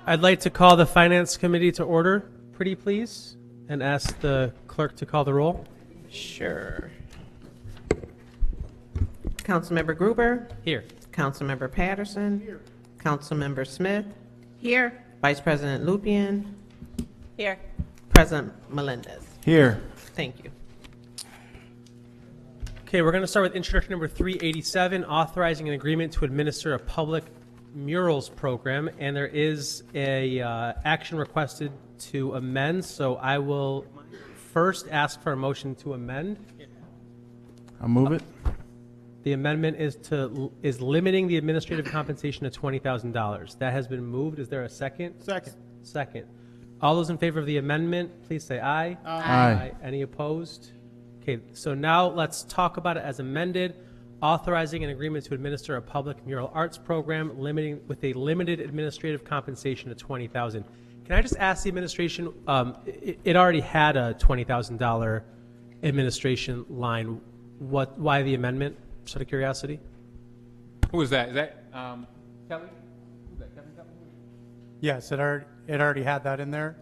I'd like to call the Finance Committee to order, pretty please, and ask the clerk to call the roll. Sure. Councilmember Gruber. Here. Councilmember Patterson. Here. Councilmember Smith. Here. Vice President Lupian. Here. President Melendez. Here. Thank you. Okay, we're going to start with introduction number 387, authorizing an agreement to administer a public murals program, and there is a action requested to amend, so I will first ask for a motion to amend. I'll move it. The amendment is limiting the administrative compensation to $20,000. That has been moved. Is there a second? Second. Second. All those in favor of the amendment, please say aye. Aye. Any opposed? Okay, so now let's talk about it as amended, authorizing an agreement to administer a public mural arts program with a limited administrative compensation of $20,000. Can I just ask the administration, it already had a $20,000 administration line. Why the amendment, just out of curiosity? Who is that? Is that Kelly? Who's that, Kevin Kelly? Yes, it already had that in there.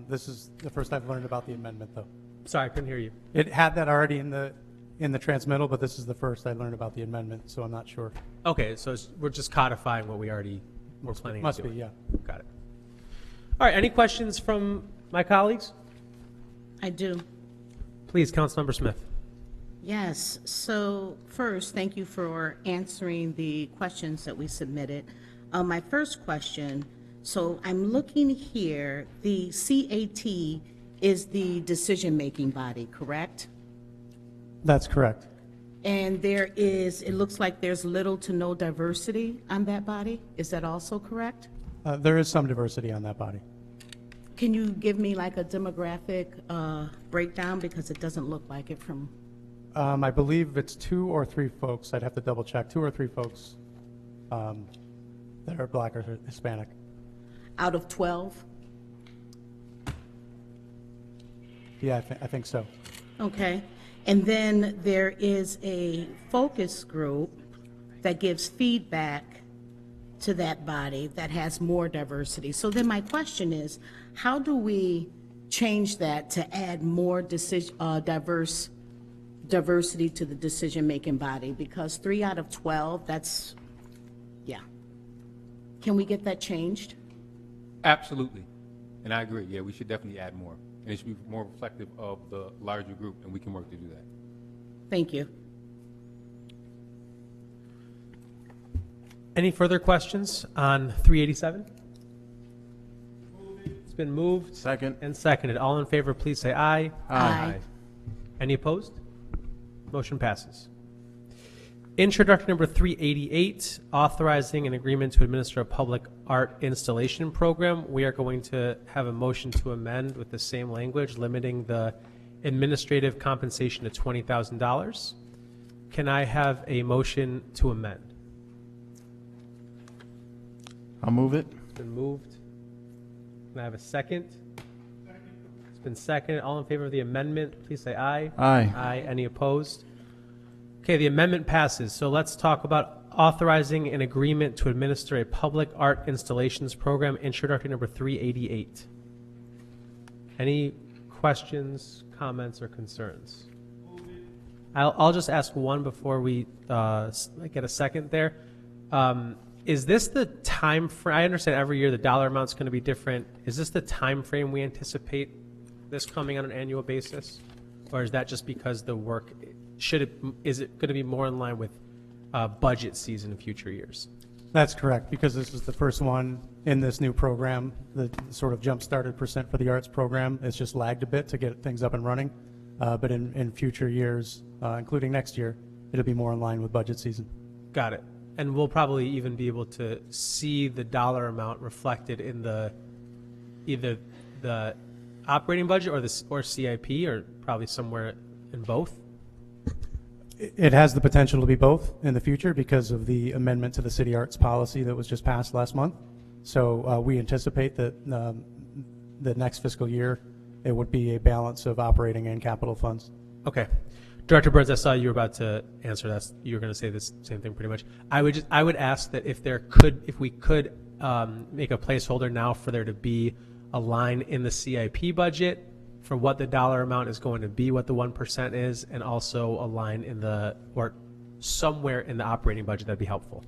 This is the first I've learned about the amendment, though. Sorry, I couldn't hear you. It had that already in the transmittal, but this is the first I learned about the amendment, so I'm not sure. Okay, so we're just codifying what we already were planning on Must doing. be, yeah. Got it. All right, any questions from my colleagues? I do. Please, Councilmember Smith. Yes. So first, thank you for answering the questions that we submitted. My first question, so I'm looking here, the CAT is the decision-making body, correct? That's correct. And it looks like there's little to no diversity on that body. Is that also correct? There is some diversity on that body. Can you give me like a demographic breakdown, because it doesn't look like it from... I believe it's 2 or 3 folks. I'd have to double check. 2 or 3 folks that are Black or Hispanic. Out of 12? Yeah, I think so. Okay. And then there is a focus group that gives feedback to that body that has more diversity. So then my question is, how do we change that to add more diversity to the decision-making body? Because 3 out of 12, that's, yeah. Can we get that changed? Absolutely. And I agree. Yeah, we should definitely add more. And it should be more reflective of the larger group, and we can work to do that. Thank you. Any further questions on 387? It's been moved. Second. And seconded. All in favor, please say aye. Aye. Any opposed? Motion passes. Introduction number 388, authorizing an agreement to administer a public art installation program. We are going to have a motion to amend with the same language, limiting the administrative compensation to $20,000. Can I have a motion to amend? I'll move it. It's been moved. Can I have a second? It's been seconded. All in favor of the amendment, please say aye. Aye. Aye. Any opposed? Okay, the amendment passes. So let's talk about authorizing an agreement to administer a public art installations program, introductory number 388. Any questions, comments, or concerns? I'll just ask one before we get a second there. Is this the time frame? I understand every year the dollar amount's going to be different. Is this the time frame we anticipate this coming on an annual basis? Or is that just because the work, is it going to be more in line with budget season in future years? That's correct, because this is the first one in this new program, the sort of jump-started percent for the arts program. It's just lagged a bit to get things up and running. But in future years, including next year, it'll be more in line with budget season. Got it. And we'll probably even be able to see the dollar amount reflected in either the operating budget or CIP, or probably somewhere in both. It has the potential to be both in the future because of the amendment to the city arts policy that was just passed last month. So we anticipate that the next fiscal year it would be a balance of operating and capital funds. Okay. Director Burns, I saw you were about to answer that. You were going to say this same thing pretty much. I would ask that if we could make a placeholder now for there to be a line in the CIP budget for what the dollar amount is going to be, what the 1% is, and also a line in the, or somewhere in the operating budget? That'd be helpful.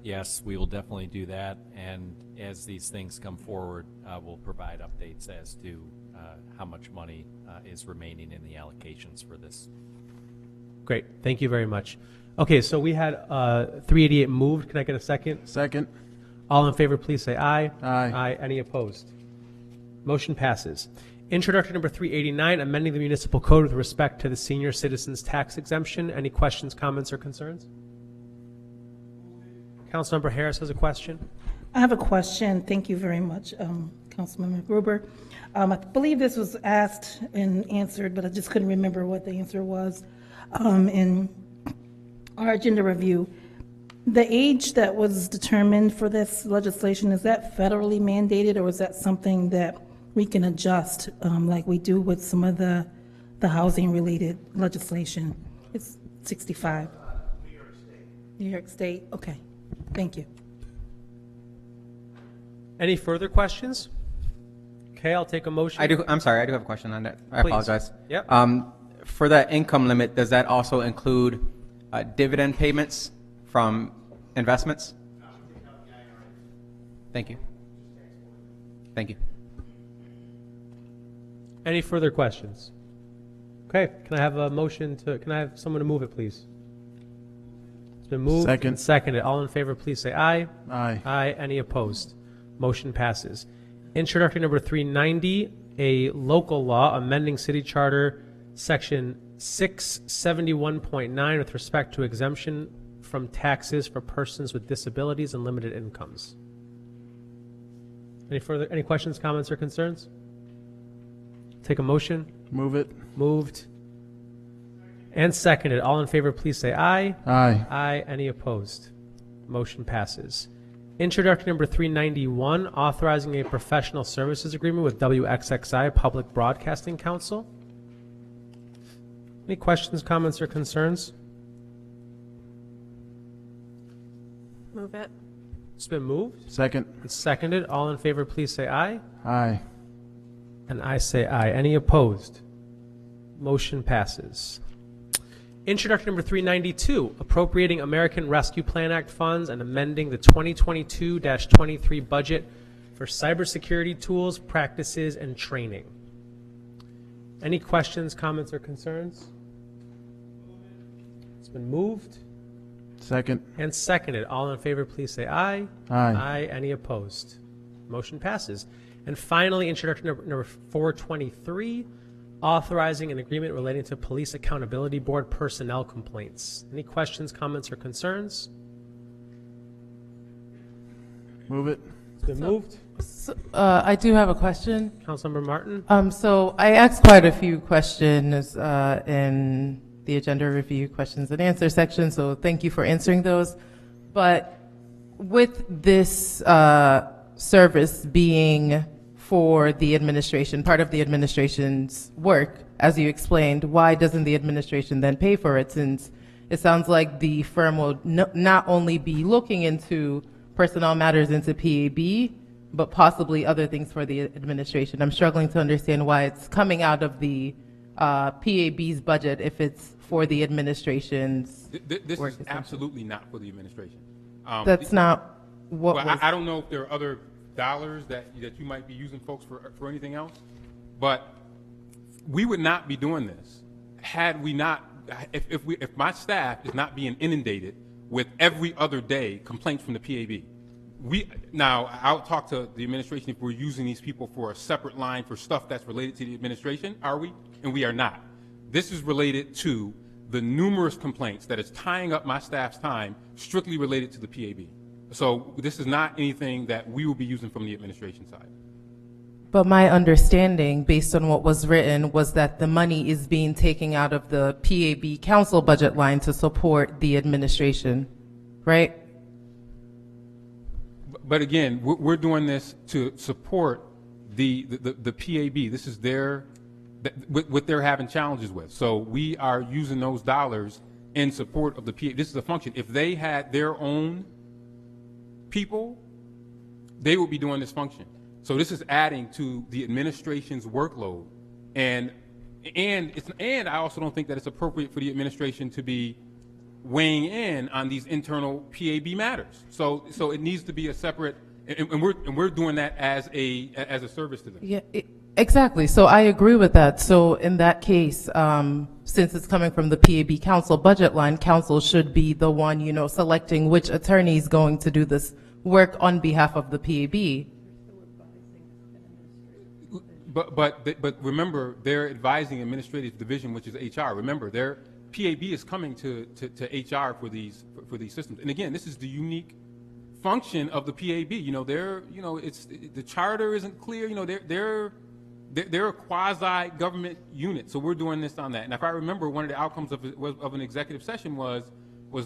Yes, we will definitely do that, and as these things come forward, we'll provide updates as to how much money is remaining in the allocations for this. Great, thank you very much. Okay, so we had 388 moved. Can I get a second? Second. All in favor, please say aye. Aye. Aye. Any opposed? Motion passes. Introductory number 389, amending the municipal code with respect to the senior citizens tax exemption. Any questions, comments, or concerns? Councilmember Harris has a question. I have a question. Thank you very much, Councilmember Gruber. I believe this was asked and answered, but I just couldn't remember what the answer was in our agenda review. The age that was determined for this legislation, is that federally mandated, or is that something that we can adjust like we do with some of the housing-related legislation? It's 65. New York State. New York State, okay. Thank you. Any further questions? Okay, I'll take a motion. I'm sorry, I do have a question on that. I Please. apologize. Yep. For that income limit, does that also include dividend payments from investments? Thank you. Thank you. Any further questions? Okay, can I have a motion to, can I have someone to move it, please? It's been moved Second. and seconded. All in favor, please say aye. Aye. Aye. Any opposed? Motion passes. Introductory number 390, a local law amending city charter section 671.9 with respect to exemption from taxes for persons with disabilities and limited incomes. Any questions, comments, or concerns? Take a motion. Move it. Moved and seconded. All in favor, please say aye. Aye. Aye. Any opposed? Motion passes. Introductory number 391, authorizing a professional services agreement with WXXI Public Broadcasting Council. Any questions, comments, or concerns? Move it. It's been moved Second. and seconded. All in favor, please say aye. Aye. And I say aye. Any opposed? Motion passes. Introduction number 392, appropriating American Rescue Plan Act funds and amending the 2022-23 budget for cybersecurity tools, practices, and training. Any questions, comments, or concerns? It's been moved Second. and seconded. All in favor, please say aye. Aye. Aye. Any opposed? Motion passes. And finally, introduction number 423, authorizing an agreement relating to Police Accountability Board personnel complaints. Any questions, comments, or concerns? Move it. It's been moved. I do have a question. Councilmember Martin? So I asked quite a few questions in the agenda review questions and answer section, so thank you for answering those. But with this service being for the administration, part of the administration's work, as you explained, why doesn't the administration then pay for it, since it sounds like the firm will not only be looking into personnel matters into PAB, but possibly other things for the administration? I'm struggling to understand why it's coming out of the PAB's budget if it's for the administration's This work, is essentially. absolutely not for the administration. That's not what Well, was... I don't know if there are other dollars that you might be using, folks, for anything else, but we would not be doing this had we not, if my staff is not being inundated with every other day complaints from the PAB. Now, I'll talk to the administration if we're using these people for a separate line for stuff that's related to the administration, are we? And we are not. This is related to the numerous complaints that is tying up my staff's time strictly related to the PAB. So this is not anything that we will be using from the administration side. But my understanding, based on what was written, was that the money is being taken out of the PAB council budget line to support the administration, right? But again, we're doing this to support the PAB. This is what they're having challenges with. So we are using those dollars in support of the PAB. This is a function. If they had their own people, they would be doing this function. So this is adding to the administration's workload, and I also don't think that it's appropriate for the administration to be weighing in on these internal PAB matters. So it needs to be a separate, and we're doing that as a service to them. Yeah, exactly. So I agree with that. So in that case, since it's coming from the PAB council budget line, council should be the one, selecting which attorney is going to do this work on behalf of the PAB. But remember, they're advising administrative division, which is HR. Remember, their PAB is coming to HR for these systems. And again, this is the unique function of the PAB. It's the charter isn't clear. They're a quasi government unit. So we're doing this on that. And if I remember, one of the outcomes of an executive session was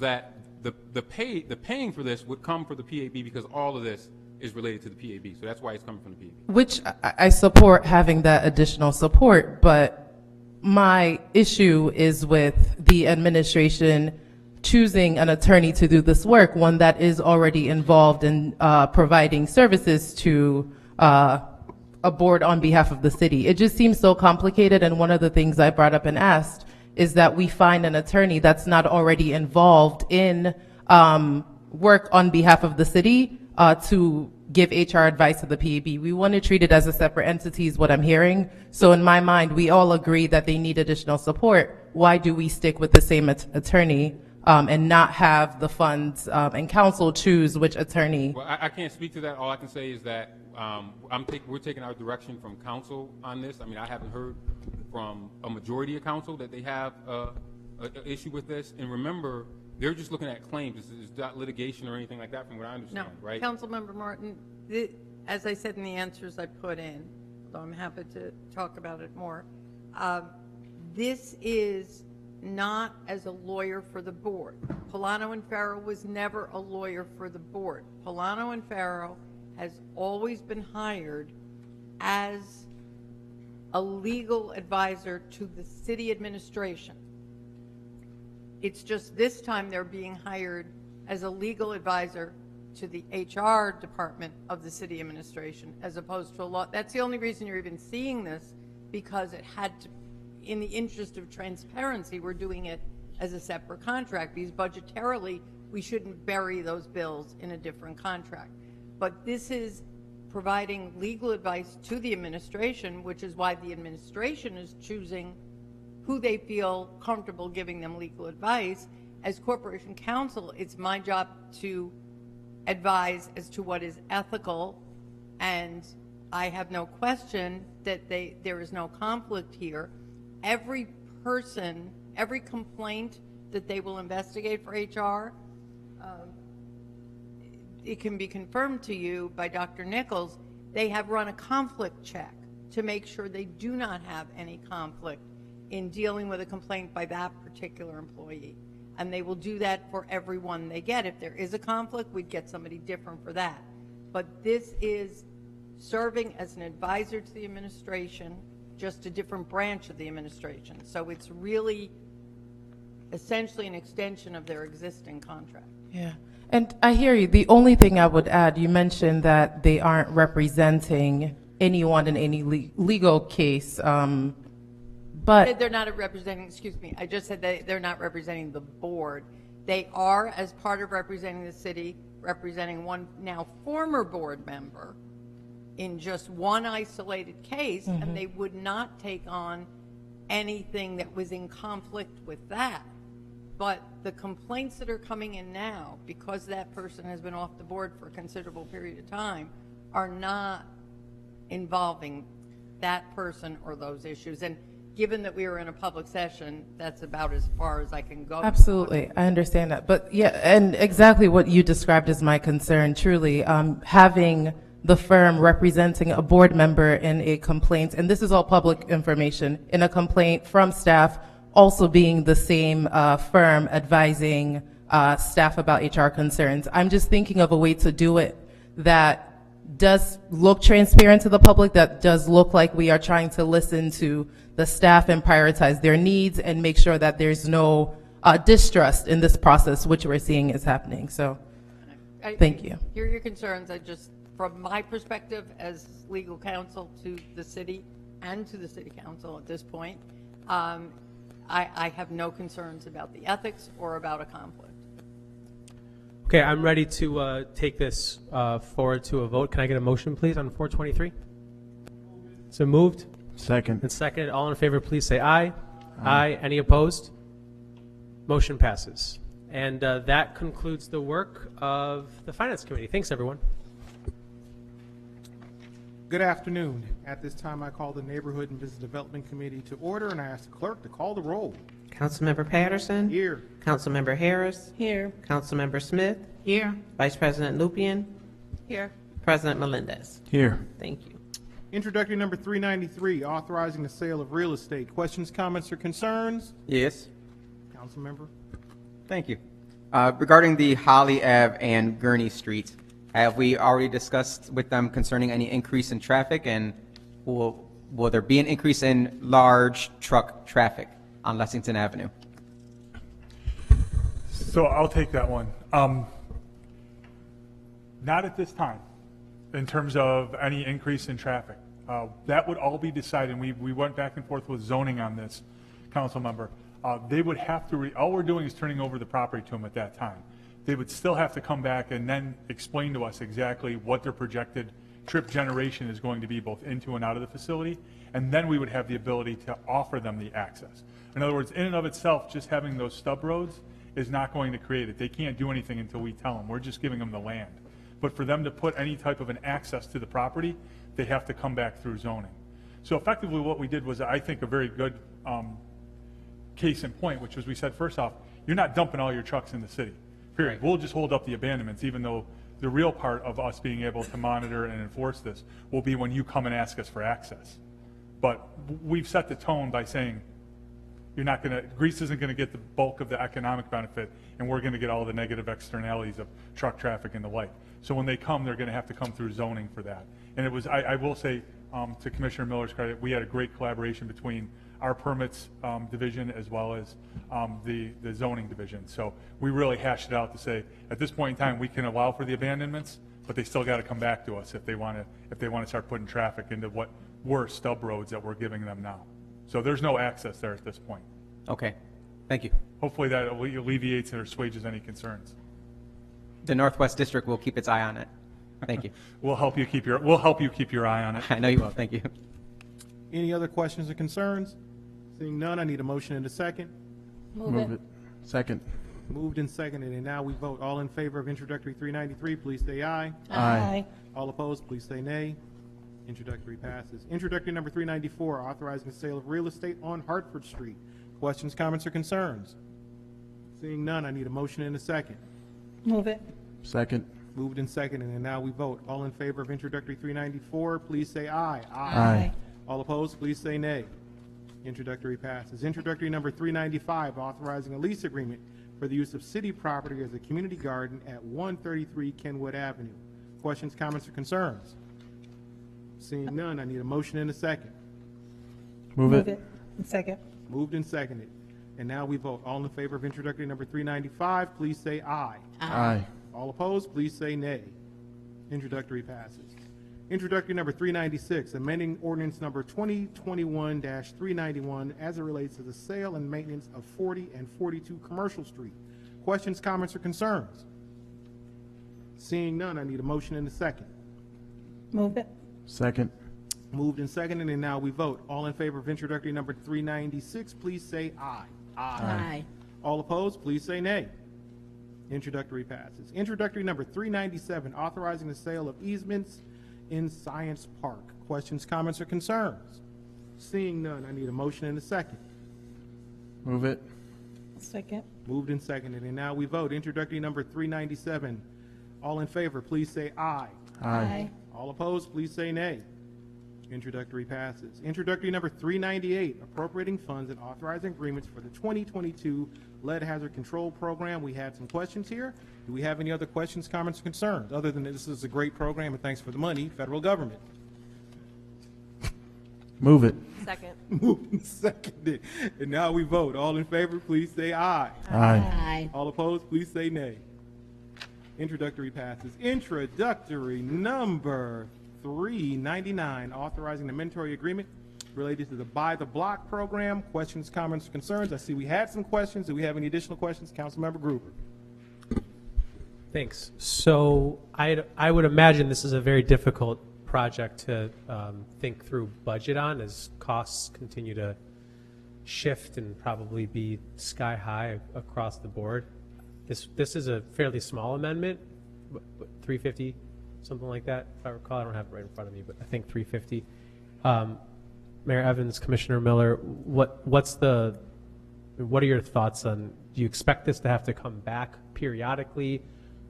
that the paying for this would come for the PAB because all of this is related to the PAB. So that's why it's coming from the PAB. Which I support having that additional support, but my issue is with the administration choosing an attorney to do this work, one that is already involved in providing services to a board on behalf of the city. It just seems so complicated, and one of the things I brought up and asked is that we find an attorney that's not already involved in work on behalf of the city to give HR advice to the PAB. We want to treat it as a separate entity is what I'm hearing. So in my mind, we all agree that they need additional support. Why do we stick with the same attorney and not have the funds and council choose which attorney? Well, I can't speak to that. All I can say is that we're taking our direction from council on this. I mean, I haven't heard from a majority of council that they have an issue with this. And remember, they're just looking at claims. It's not litigation or anything like that from what I understand, right? Councilmember Martin, as I said in the answers I put in, although I'm happy to talk about it more, this is not as a lawyer for the board. Polano and Farrow was never a lawyer for the board. Polano and Farrow has always been hired as a legal advisor to the city administration. It's just this time they're being hired as a legal advisor to the HR department of the city administration as opposed to a law. That's the only reason you're even seeing this, because it had to, in the interest of transparency, we're doing it as a separate contract because budgetarily we shouldn't bury those bills in a different contract. But this is providing legal advice to the administration, which is why the administration is choosing who they feel comfortable giving them legal advice. As corporation counsel, it's my job to advise as to what is ethical, and I have no question that there is no conflict here. Every person, every complaint that they will investigate for HR, it can be confirmed to you by Dr. Nichols, they have run a conflict check to make sure they do not have any conflict in dealing with a complaint by that particular employee. And they will do that for everyone they get. If there is a conflict, we'd get somebody different for that. But this is serving as an advisor to the administration, just a different branch of the administration. So it's really essentially an extension of their existing contract. Yeah. And I hear you. The only thing I would add, you mentioned that they aren't representing anyone in any legal case. But they're not representing, excuse me, I just said they're not representing the board. They are, as part of representing the city, representing one now former board member in just one isolated case, and they would not take on anything that was in conflict with that. But the complaints that are coming in now, because that person has been off the board for a considerable period of time, are not involving that person or those issues. And given that we were in a public session, that's about as far as I can go. Absolutely, I understand that. But yeah, and exactly what you described is my concern, truly. Having the firm representing a board member in a complaint, and this is all public information, in a complaint from staff, also being the same firm advising staff about HR concerns. I'm just thinking of a way to do it that does look transparent to the public, that does look like we are trying to listen to the staff and prioritize their needs and make sure that there's no distrust in this process, which we're seeing is happening. So, thank you. Hear your concerns. from my perspective as legal counsel to the city and to the city council at this point, I have no concerns about the ethics or about a conflict. Okay, I'm ready to take this forward to a vote. Can I get a motion, please, on 423? So moved Second. and seconded. All in favor, please say aye. Aye. Any opposed? Motion passes. And that concludes the work of the Finance Committee. Thanks, everyone. Good afternoon. At this time, I call the Neighborhood and Business Development Committee to order, and I ask the clerk to call the roll. Councilmember Patterson. Here. Councilmember Harris. Here. Councilmember Smith. Here. Vice President Lupien. Here. President Melendez. Here. Thank you. Introductory number 393, authorizing the sale of real estate. Questions, comments, or concerns? Yes. Councilmember? Thank you. Regarding the Holly Ave and Gurney Street, have we already discussed with them concerning any increase in traffic, and will there be an increase in large truck traffic on Lexington Avenue? So I'll take that one. Not at this time, in terms of any increase in traffic. That would all be decided, and we went back and forth with zoning on this, council member. They would have to, all we're doing is turning over the property to them at that time. They would still have to come back and then explain to us exactly what their projected trip generation is going to be, both into and out of the facility, and then we would have the ability to offer them the access. In other words, in and of itself, just having those stub roads is not going to create it. They can't do anything until we tell them. We're just giving them the land. But for them to put any type of an access to the property, they have to come back through zoning. So effectively what we did was, I think, a very good case in point, which was, we said, first off, you're not dumping all your trucks in the city, period. We'll just hold up the abandonments, even though the real part of us being able to monitor and enforce this will be when you come and ask us for access. But we've set the tone by saying, you're not going to, Greece isn't going to get the bulk of the economic benefit, and we're going to get all the negative externalities of truck traffic and the like. So when they come, they're going to have to come through zoning for that. And it was, I will say, to Commissioner Miller's credit, we had a great collaboration between our permits division as well as the zoning division. So we really hashed it out to say, at this point in time, we can allow for the abandonments, but they still got to come back to us if they want to start putting traffic into what were stub roads that we're giving them now. So there's no access there at this point. Okay, thank you. Hopefully that alleviates or assuages any concerns. The Northwest District will keep its eye on it. Thank you. We'll help you keep your eye on it. I know you will. Thank you. Any other questions or concerns? Seeing none, I need a motion and a second. Move it. Second. Moved and seconded, and now we vote. All in favor of introductory 393, please say aye. Aye. All opposed, please say nay. Introductory passes. Introductory number 394, authorizing the sale of real estate on Hartford Street. Questions, comments, or concerns? Seeing none, I need a motion and a second. Move it. Second. Moved and seconded, and now we vote. All in favor of introductory 394, please say aye. Aye. All opposed, please say nay. Introductory passes. Introductory number 395, authorizing a lease agreement for the use of city property as a community garden at 133 Kenwood Avenue. Questions, comments, or concerns? Seeing none, I need a motion and a second. Move it. Second. Moved and seconded. And now we vote. All in favor of introductory number 395, please say aye. Aye. All opposed, please say nay. Introductory passes. Introductory number 396, amending ordinance number 2021-391 as it relates to the sale and maintenance of 40 and 42 Commercial Street. Questions, comments, or concerns? Seeing none, I need a motion and a second. Move it. Second. Moved and seconded, and now we vote. All in favor of introductory number 396, please say aye. Aye. All opposed, please say nay. Introductory passes. Introductory number 397, authorizing the sale of easements in Science Park. Questions, comments, or concerns? Seeing none, I need a motion and a second. Move it. Second. Moved and seconded, and now we vote. Introductory number 397. All in favor, please say aye. Aye. All opposed, please say nay. Introductory passes. Introductory number 398, appropriating funds and authorizing agreements for the 2022 Lead Hazard Control Program. We had some questions here. Do we have any other questions, comments, or concerns? Other than this is a great program and thanks for the money, federal government. Move it. Second. Moved and seconded. And now we vote. All in favor, please say aye. Aye. Aye. All opposed, please say nay. Introductory passes. Introductory number 399, authorizing the mandatory agreement related to the Buy the Block program. Questions, comments, concerns? I see we had some questions. Do we have any additional questions? Councilmember Gruber. Thanks. So I would imagine this is a very difficult project to think through budget on as costs continue to shift and probably be sky high across the board. This is a fairly small amendment, 350, something like that, if I recall. I don't have it right in front of me, but I think 350. Mayor Evans, Commissioner Miller, what are your thoughts on, do you expect this to have to come back periodically?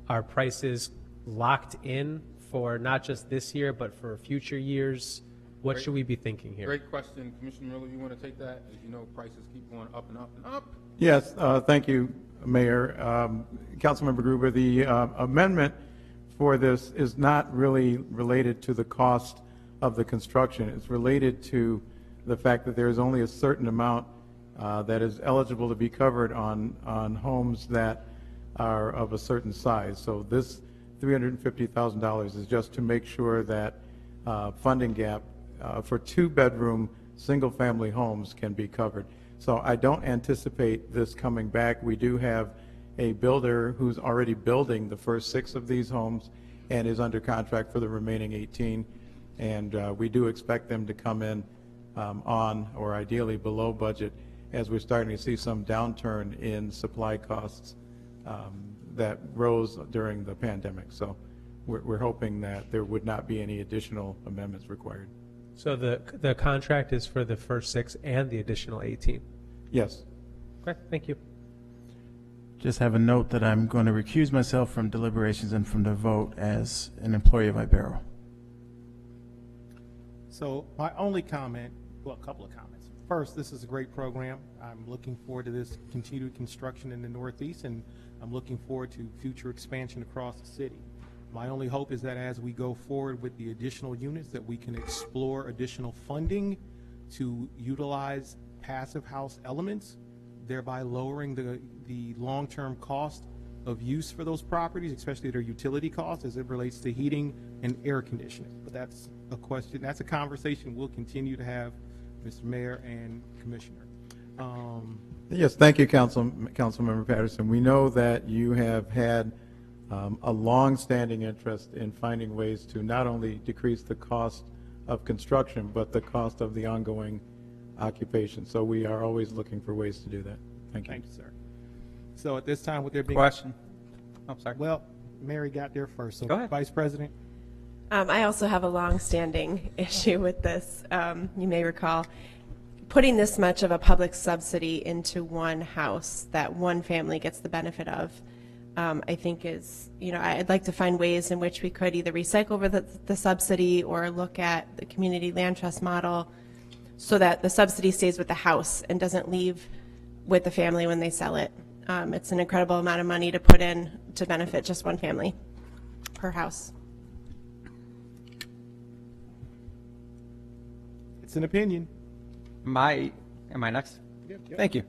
Are prices locked in for not just this year, but for future years? What should we be thinking here? Great question. Commissioner Miller, you want to take that? As you know, prices keep going up and up and up. Yes, thank you, Mayor. Councilmember Gruber, the amendment for this is not really related to the cost of the construction. It's related to the fact that there is only a certain amount that is eligible to be covered on homes that are of a certain size. So this $350,000 is just to make sure that funding gap for 2-bedroom single-family homes can be covered. So I don't anticipate this coming back. We do have a builder who's already building the first 6 of these homes and is under contract for the remaining 18. And we do expect them to come in on or ideally below budget as we're starting to see some downturn in supply costs that rose during the pandemic. So we're hoping that there would not be any additional amendments required. So the contract is for the first 6 and the additional 18? Yes. Okay, thank you. Just have a note that I'm going to recuse myself from deliberations and from the vote as an employee of Ibero. So my only comment, well, a couple of comments. First, this is a great program. I'm looking forward to this continued construction in the Northeast, and I'm looking forward to future expansion across the city. My only hope is that as we go forward with the additional units, that we can explore additional funding to utilize passive house elements, thereby lowering the long-term cost of use for those properties, especially their utility costs as it relates to heating and air conditioning. But that's a question, that's a conversation we'll continue to have, Mr. Mayor and Commissioner. Yes, thank you, Councilmember Patterson. We know that you have had a long-standing interest in finding ways to not only decrease the cost of construction, but the cost of the ongoing occupation. So we are always looking for ways to do that. Thank you. Thank you, sir. So at this time, with there being Question. I'm sorry. Well, Mary got there first. So Go ahead. Vice President. I also have a long-standing issue with this. You may recall putting this much of a public subsidy into one house that one family gets the benefit of. I think is, I'd like to find ways in which we could either recycle the subsidy or look at the community land trust model so that the subsidy stays with the house and doesn't leave with the family when they sell it. It's an incredible amount of money to put in to benefit just one family per house. It's an opinion. Am I next? Yep. Thank you.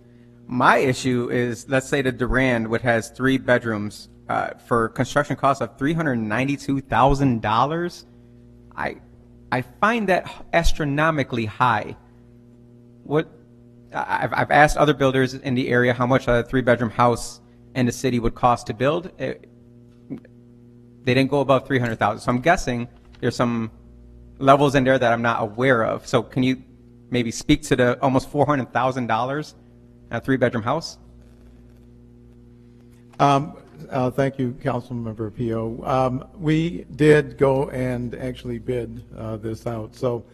My issue is, let's say the Durand, which has 3 bedrooms, for construction costs of $392,000. I find that astronomically high. I've asked other builders in the area how much a 3-bedroom house in the city would cost to build. They didn't go above $300,000. So I'm guessing there's some levels in there that I'm not aware of. So can you maybe speak to the almost $400,000 in a 3-bedroom house? Thank you, Councilmember Pio. We did go and actually bid this out. So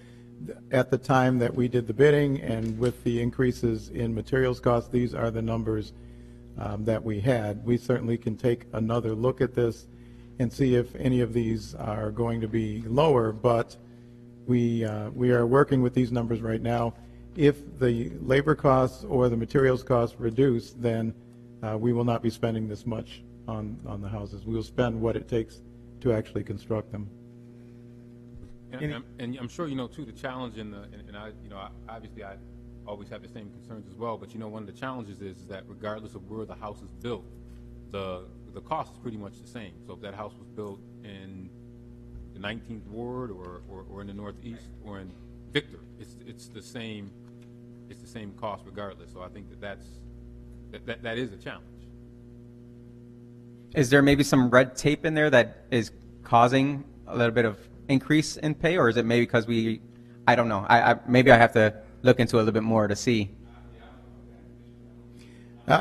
at the time that we did the bidding and with the increases in materials costs, these are the numbers that we had. We certainly can take another look at this and see if any of these are going to be lower, but we are working with these numbers right now. If the labor costs or the materials costs reduce, then we will not be spending this much on the houses. We will spend what it takes to actually construct them. And I'm sure you know too the challenge and I obviously I always have the same concerns as well. But one of the challenges is that regardless of where the house is built, the the cost is pretty much the same. So if that house was built in the 19th Ward or in the Northeast or in Victor, it's the same cost regardless. So I think that is a challenge. Is there maybe some red tape in there that is causing a little bit of increase in pay, or is it maybe because I don't know. Maybe I have to look into it a little bit more to see.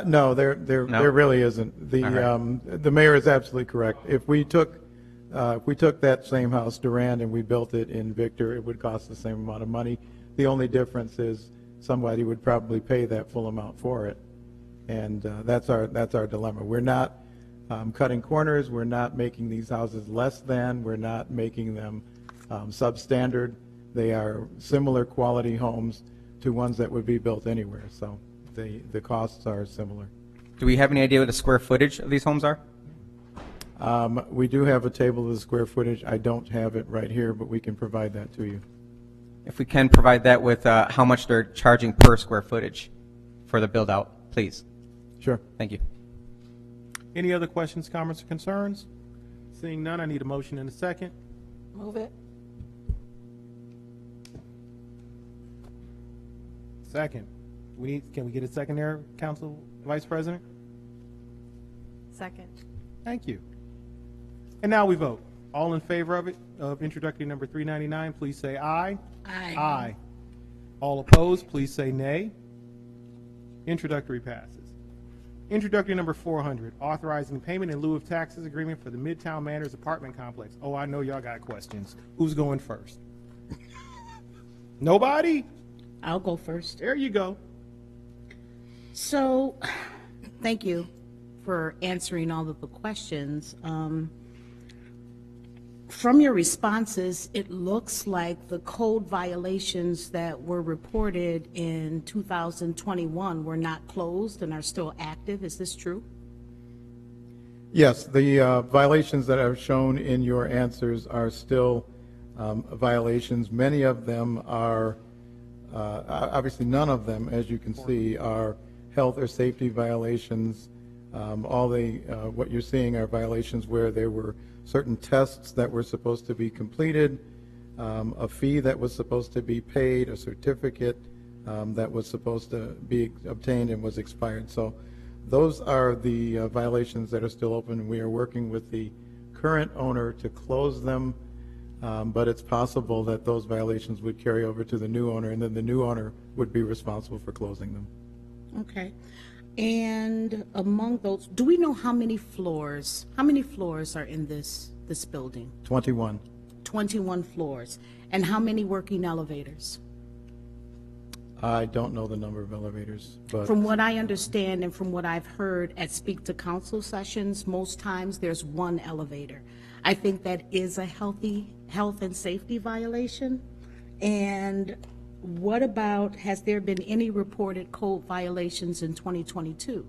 No, there really isn't. The mayor is absolutely correct. If we took that same house, Durand, and we built it in Victor, it would cost the same amount of money. The only difference is somebody would probably pay that full amount for it, and that's our dilemma. We're not cutting corners. We're not making these houses less than. We're not making them substandard. They are similar quality homes to ones that would be built anywhere. So the costs are similar. Do we have any idea what the square footage of these homes are? We do have a table of the square footage. I don't have it right here, but we can provide that to you. If we can provide that with how much they're charging per square footage for the build out, please. Sure. Thank you. Any other questions, comments, or concerns? Seeing none, I need a motion and a second. Move it. Second. Can we get a second there, Council Vice President? Second. Thank you. And now we vote. All in favor of introductory number 399, please say aye. Aye. Aye. All opposed, please say nay. Introductory passes. Introductory number 400, authorizing payment in lieu of taxes agreement for the Midtown Manor's apartment complex. Oh, I know y'all got questions. Who's going first? Nobody? I'll go first. There you go. So, thank you for answering all of the questions. From your responses, it looks like the code violations that were reported in 2021 were not closed and are still active. Is this true? Yes, the violations that are shown in your answers are still violations. Many of them are, obviously none of them, as you can see, are health or safety violations. What you're seeing are violations where there were certain tests that were supposed to be completed, a fee that was supposed to be paid, a certificate that was supposed to be obtained and was expired. So those are the violations that are still open. We are working with the current owner to close them, but it's possible that those violations would carry over to the new owner, and then the new owner would be responsible for closing them. Okay. And among those, do we know how many floors are in this building? 21. 21 floors. And how many working elevators? I don't know the number of elevators, but From what I understand and from what I've heard at Speak to Council sessions, most times there's one elevator. I think that is a health and safety violation. And what about, has there been any reported code violations in 2022?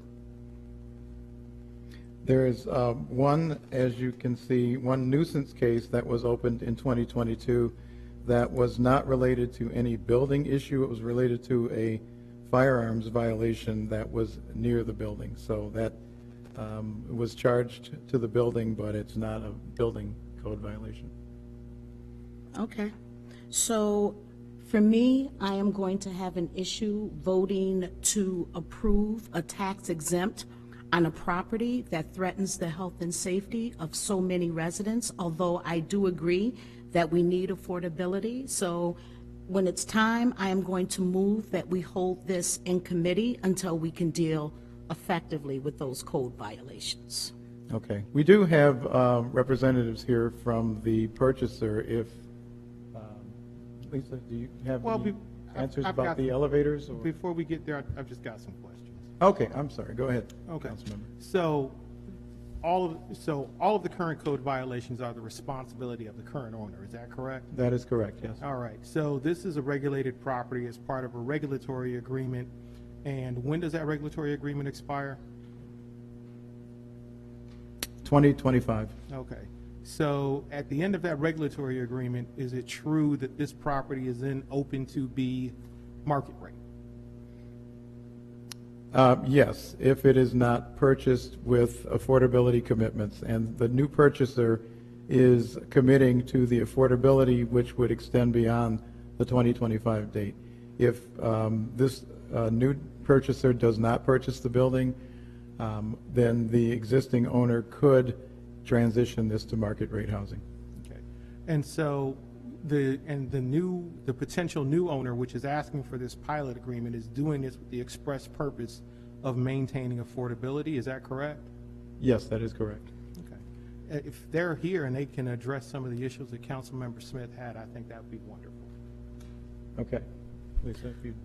there is one, as you can see, one nuisance case that was opened in 2022 that was not related to any building issue. It was related to a firearms violation that was near the building. So that was charged to the building, but it's not a building code violation. Okay. So for me, I am going to have an issue voting to approve a tax exempt on a property that threatens the health and safety of so many residents, although I do agree that we need affordability. So when it's time, I am going to move that we hold this in committee until we can deal effectively with those code violations. Okay. We do have representatives here from the purchaser. If Lisa, do you have any answers I've about got the some. elevators? Or? Before we get there, I've just got some questions. Okay, I'm sorry. Go ahead. Okay. Councilmember. So all of the current code violations are the responsibility of the current owner. Is that correct? That is correct, yes. All right. So this is a regulated property as part of a regulatory agreement. And when does that regulatory agreement expire? 2025. Okay. So at the end of that regulatory agreement, is it true that this property is then open to be market rate? Yes, if it is not purchased with affordability commitments, and the new purchaser is committing to the affordability which would extend beyond the 2025 date. If this new purchaser does not purchase the building, then the existing owner could transition this to market rate housing. Okay. And so the potential new owner, which is asking for this pilot agreement, is doing this with the express purpose of maintaining affordability. Is that correct? Yes, that is correct. Okay. If they're here and they can address some of the issues that Councilmember Smith had, I think that would be wonderful. Okay. Lisa, if you...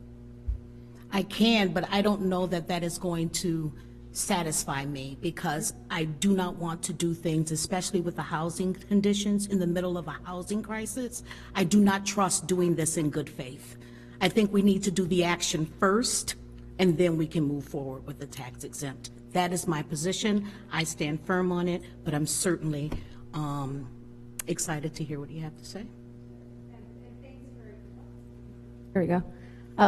I can, but I don't know that that is going to satisfy me, because I do not want to do things, especially with the housing conditions in the middle of a housing crisis. I do not trust doing this in good faith. I think we need to do the action first, and then we can move forward with the tax exempt. That is my position. I stand firm on it, but I'm certainly excited to hear what you have to say. There we go.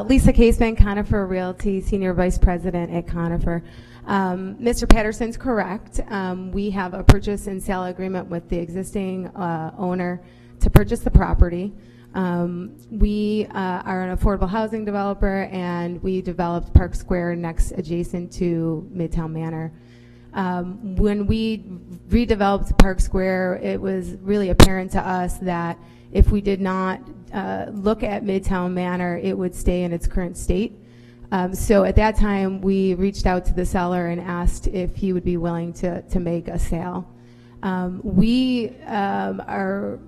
Lisa Caseman, Conifer Realty, Senior Vice President at Conifer. Mr. Patterson's correct. We have a purchase and sale agreement with the existing owner to purchase the property. We are an affordable housing developer, and we developed Park Square next adjacent to Midtown Manor. When we redeveloped Park Square, it was really apparent to us that if we did not look at Midtown Manor, it would stay in its current state. So at that time, we reached out to the seller and asked if he would be willing to make a sale. We are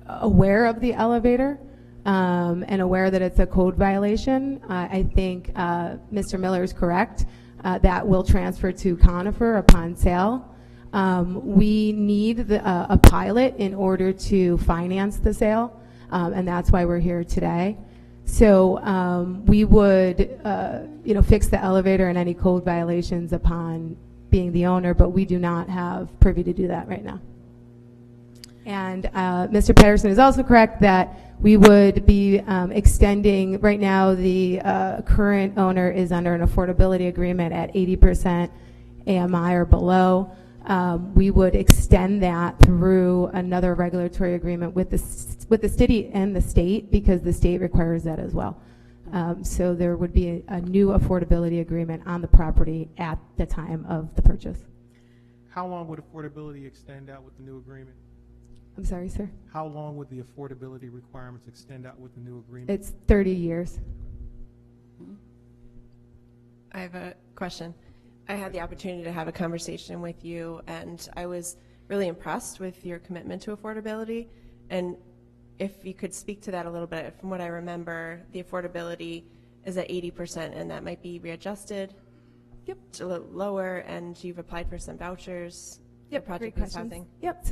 aware of the elevator and aware that it's a code violation. I think Mr. Miller is correct. That will transfer to Conifer upon sale. We need a pilot in order to finance the sale, and that's why we're here today. So we would, fix the elevator and any code violations upon being the owner, but we do not have privy to do that right now. And Mr. Patterson is also correct that we would be extending, right now the current owner is under an affordability agreement at 80% AMI or below. We would extend that through another regulatory agreement with the city and the state, because the state requires that as well. So there would be a new affordability agreement on the property at the time of the purchase. How long would affordability extend out with the new agreement? I'm sorry, sir? How long would the affordability requirements extend out with the new agreement? It's 30 years. I have a question. I had the opportunity to have a conversation with you, and I was really impressed with your commitment to affordability. And if you could speak to that a little bit, from what I remember, the affordability is at 80%, and that might be readjusted. Yep. It's a little lower, and you've applied for some vouchers. Yep, Project-based housing. Yep.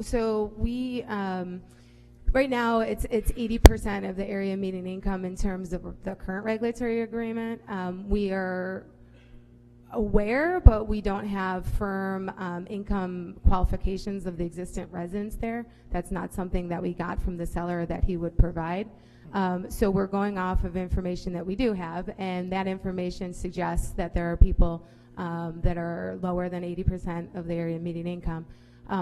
So we right now it's 80% of the area median income in terms of the current regulatory agreement. We are aware, but we don't have firm income qualifications of the existing residents there. That's not something that we got from the seller that he would provide. So we're going off of information that we do have, and that information suggests that there are people that are lower than 80% of the area median income.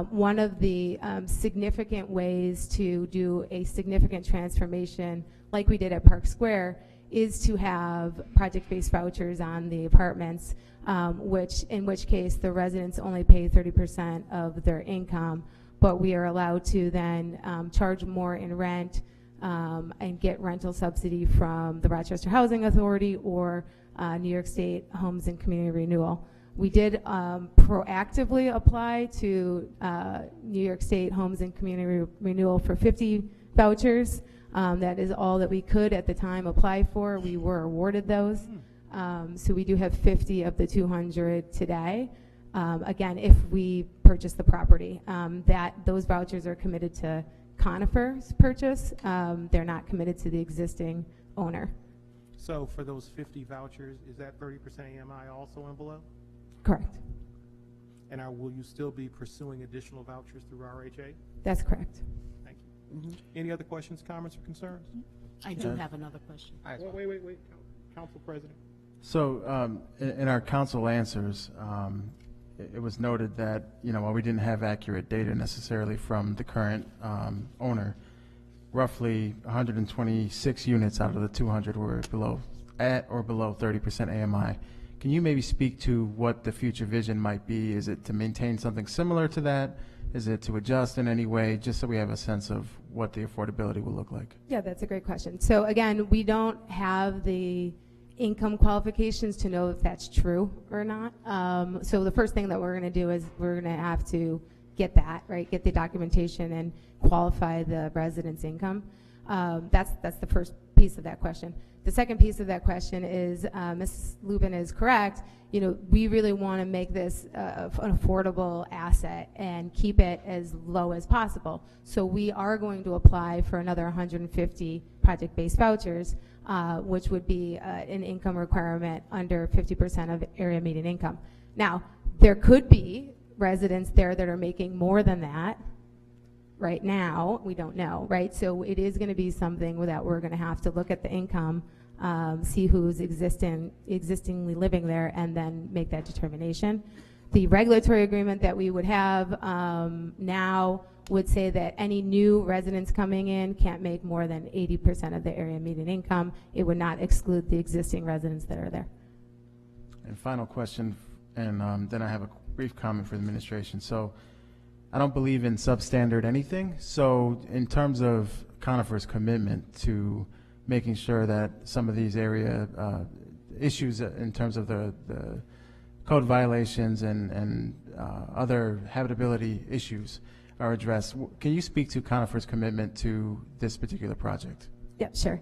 One of the significant ways to do a significant transformation like we did at Park Square is to have project-based vouchers on the apartments, in which case the residents only pay 30% of their income, but we are allowed to then charge more in rent and get rental subsidy from the Rochester Housing Authority or New York State Homes and Community Renewal. We did proactively apply to New York State Homes and Community Renewal for 50 vouchers. That is all that we could at the time apply for. We were awarded those. So we do have 50 of the 200 today. Again, if we purchase the property, those vouchers are committed to Conifer's purchase. They're not committed to the existing owner. So for those 50 vouchers, is that 30% AMI also and below? Correct. And will you still be pursuing additional vouchers through RHA? That's correct. Thank you. Any other questions, comments, or concerns? I do have another question. Wait. Council President. So in our council answers, it was noted that, while we didn't have accurate data necessarily from the current owner, roughly 126 units out of the 200 were at or below 30% AMI. Can you maybe speak to what the future vision might be? Is it to maintain something similar to that? Is it to adjust in any way, just so we have a sense of what the affordability will look like? Yeah, that's a great question. So again, we don't have the income qualifications to know if that's true or not. So the first thing that we're going to do is we're going to have to get that, right? Get the documentation and qualify the resident's income. That's the first piece of that question. The second piece of that question is, Ms. Lubin is correct. We really want to make this an affordable asset and keep it as low as possible. So we are going to apply for another 150 project-based vouchers, which would be an income requirement under 50% of area median income. Now, there could be residents there that are making more than that. Right now, we don't know, right? So it is going to be something that we're going to have to look at the income, see who's existingly living there, and then make that determination. The regulatory agreement that we would have now would say that any new residents coming in can't make more than 80% of the area median income. It would not exclude the existing residents that are there. And final question, and then I have a brief comment for the administration. So I don't believe in substandard anything. So in terms of Conifer's commitment to making sure that some of these area issues in terms of the code violations and other habitability issues are addressed, can you speak to Conifer's commitment to this particular project? Yep, sure.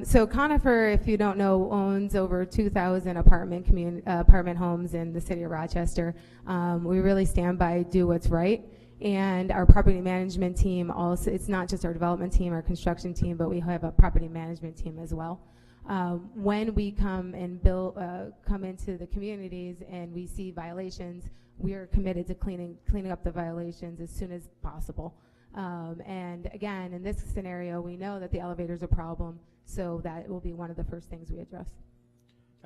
So Conifer, if you don't know, owns over 2,000 apartment homes in the city of Rochester. We really stand by do what's right. And our property management team also, it's not just our development team, our construction team, but we have a property management team as well. When we come and come into the communities and we see violations, we are committed to cleaning up the violations as soon as possible. And again, in this scenario, we know that the elevator is a problem, so that will be one of the first things we address.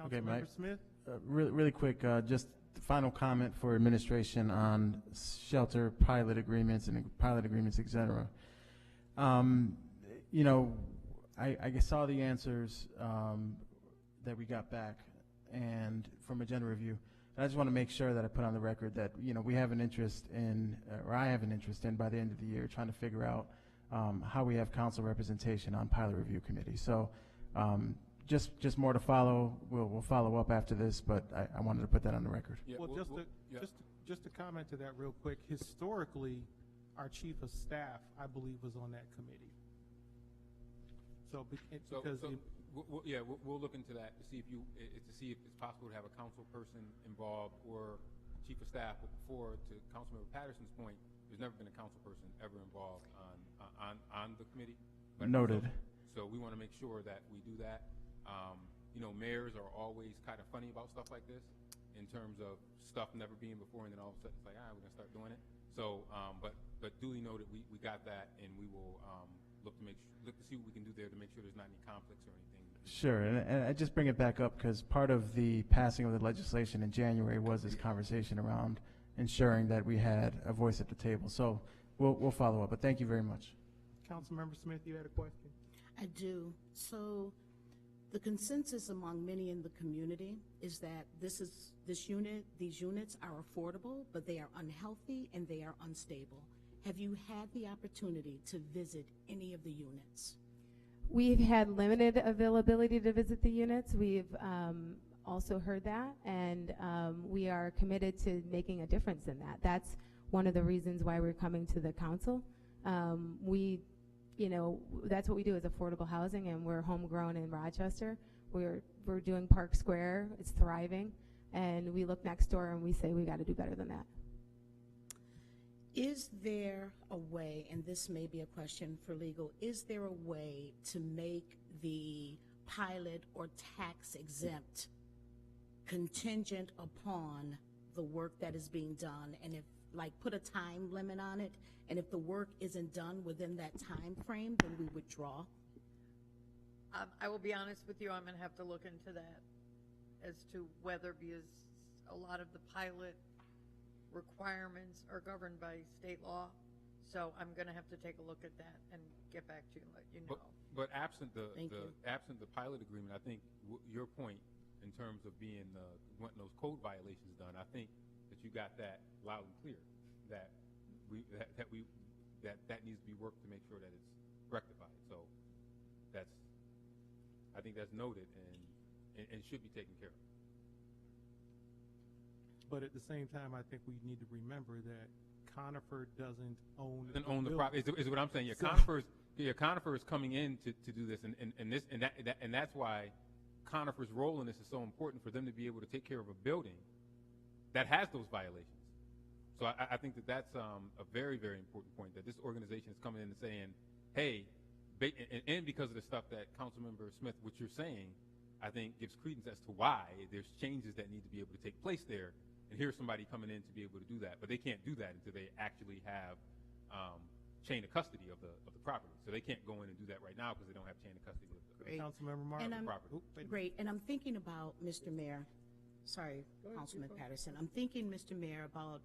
Okay, Mike. Smith? Really quick, just the final comment for administration on shelter pilot agreements and pilot agreements, et cetera. I saw the answers that we got back and from agenda review. I just want to make sure that I put on the record that, we have an interest in, or I have an interest in, by the end of the year, trying to figure out how we have council representation on pilot review committee. So just more to follow. We'll follow up after this, but I wanted to put that on the record. Yeah, well, just to comment to that real quick, historically, our chief of staff, I believe, was on that committee. We'll look into that to see if it's possible to have a council person involved or chief of staff. But before, to Councilmember Patterson's point, there's never been a council person ever involved on the committee. Noted. So we want to make sure that we do that. Mayors are always kind of funny about stuff like this in terms of stuff never being before, and then all of a sudden it's like, we're going to start doing it. So, but duly noted, we got that, and we will look to see what we can do there to make sure there's not any conflicts or anything. Sure, and I just bring it back up because part of the passing of the legislation in January was this conversation around ensuring that we had a voice at the table. So we'll follow up, but thank you very much. Councilmember Smith, you had a question? I do. So the consensus among many in the community is that these units are affordable, but they are unhealthy and they are unstable. Have you had the opportunity to visit any of the units? We've had limited availability to visit the units. We've also heard that, and we are committed to making a difference in that. That's one of the reasons why we're coming to the council. That's what we do is affordable housing, and we're homegrown in Rochester. We're doing Park Square. It's thriving, and we look next door and we say we got to do better than that. Is there a way, and this may be a question for legal, is there a way to make the pilot or tax exempt contingent upon the work that is being done, and if, put a time limit on it, and if the work isn't done within that time frame, then we withdraw? I will be honest with you, I'm going to have to look into that as to whether, because a lot of the pilot requirements are governed by state law. So I'm going to have to take a look at that and get back to you and let you know. But absent Thank the you. absent the pilot agreement, I think your point in terms of being wanting those code violations done, I think that you got that loud and clear, that that needs to be worked to make sure that it's rectified. So I think that's noted and should be taken care of. But at the same time, I think we need to remember that Conifer doesn't own The property is what I'm saying. So- Conifer is coming in to do this, and that's why Conifer's role in this is so important, for them to be able to take care of a building that has those violations. So I think that's a very, very important point, that this organization is coming in and saying, hey, and because of the stuff that Councilmember Smith, what you're saying, I think gives credence as to why there's changes that need to be able to take place there. And here's somebody coming in to be able to do that, but they can't do that until they actually have chain of custody of the property. So they can't go in and do that right now because they don't have chain of custody of the Councilmember Martin. And property. Great, and I'm thinking about, Mr. Mayor, sorry, Councilman Patterson, I'm thinking, Mr. Mayor, about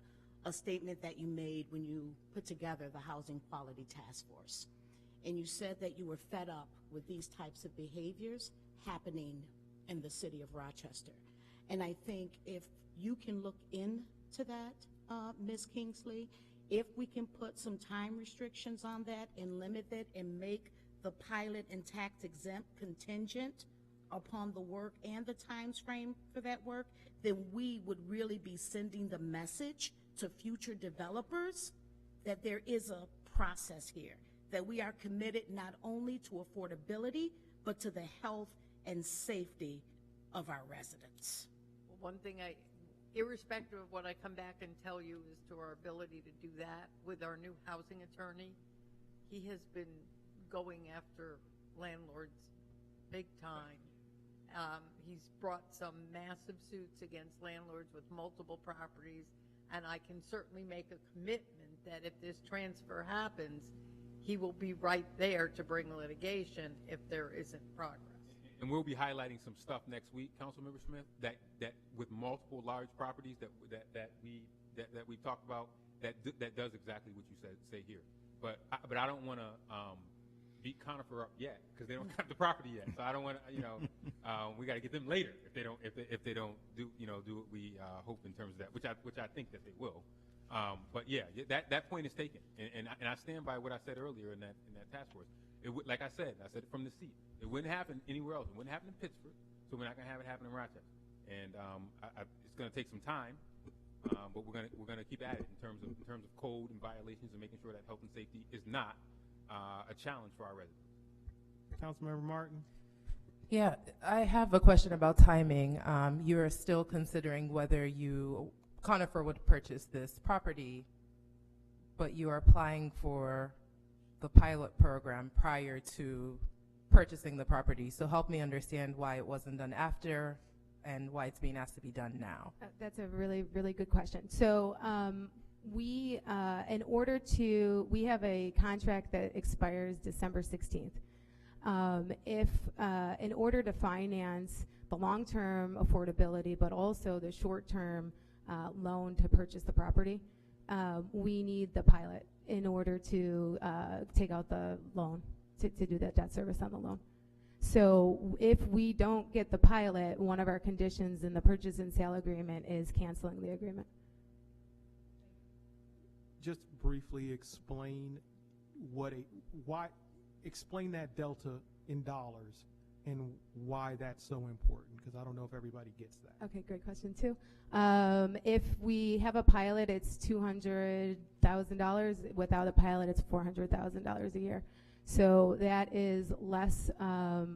a statement that you made when you put together the Housing Quality Task Force. And you said that you were fed up with these types of behaviors happening in the city of Rochester. And I think if you can look into that, Ms. Kingsley, if we can put some time restrictions on that and limit it and make the pilot and tax exempt contingent upon the work and the time frame for that work, then we would really be sending the message to future developers that there is a process here, that we are committed not only to affordability, but to the health and safety of our residents. Well, one thing irrespective of what I come back and tell you as to our ability to do that with our new housing attorney, he has been going after landlords big time. He's brought some massive suits against landlords with multiple properties, and I can certainly make a commitment that if this transfer happens, he will be right there to bring litigation if there isn't progress. And we'll be highlighting some stuff next week, Councilmember Smith, that with multiple large properties that we talked about, that does exactly what you say here. But I don't want to beat Conifer up yet because they don't have the property yet. So I don't want to, we got to get them later if they don't do what we hope in terms of that, which I think that they will. But yeah, that point is taken, and I stand by what I said earlier in that task force. Like I said it from the seat. It wouldn't happen anywhere else. It wouldn't happen in Pittsburgh, so we're not going to have it happen in Rochester. And it's going to take some time, but we're going to keep at it in terms of code and violations and making sure that health and safety is not a challenge for our residents. Councilmember Martin. Yeah, I have a question about timing. You are still considering whether Conifer would purchase this property, but you are applying for the pilot program prior to purchasing the property. So help me understand why it wasn't done after and why it's being asked to be done now. That's a really, really good question. So we have a contract that expires December 16th. In order to finance the long-term affordability, but also the short-term loan to purchase the property, we need the pilot in order to take out the loan, to do that debt service on the loan. So if we don't get the pilot, one of our conditions in the purchase and sale agreement is canceling the agreement. Just briefly explain explain that delta in dollars and why that's so important, because I don't know if everybody gets that. Okay, great question too. If we have a pilot, it's $200,000. Without a pilot, it's $400,000 a year. So that is less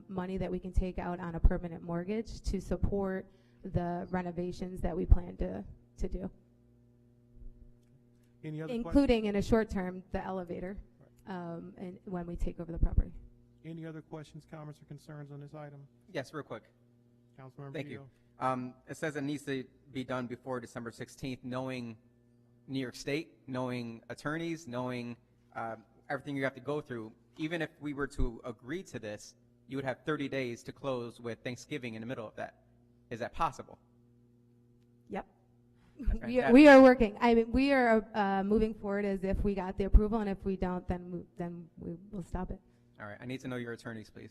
money that we can take out on a permanent mortgage to support the renovations that we plan to do. Any other including in a short term, the elevator, and when we take over the property. Any other questions, comments, or concerns on this item? Yes, real quick. Councilmember Thank Dio. you. It says it needs to be done before December 16th, knowing New York State, knowing attorneys, knowing everything you have to go through. Even if we were to agree to this, you would have 30 days to close with Thanksgiving in the middle of that. Is that possible? Yep. Okay. We are working. I mean, we are moving forward as if we got the approval, and if we don't, then we will stop it. All right, I need to know your attorneys, please.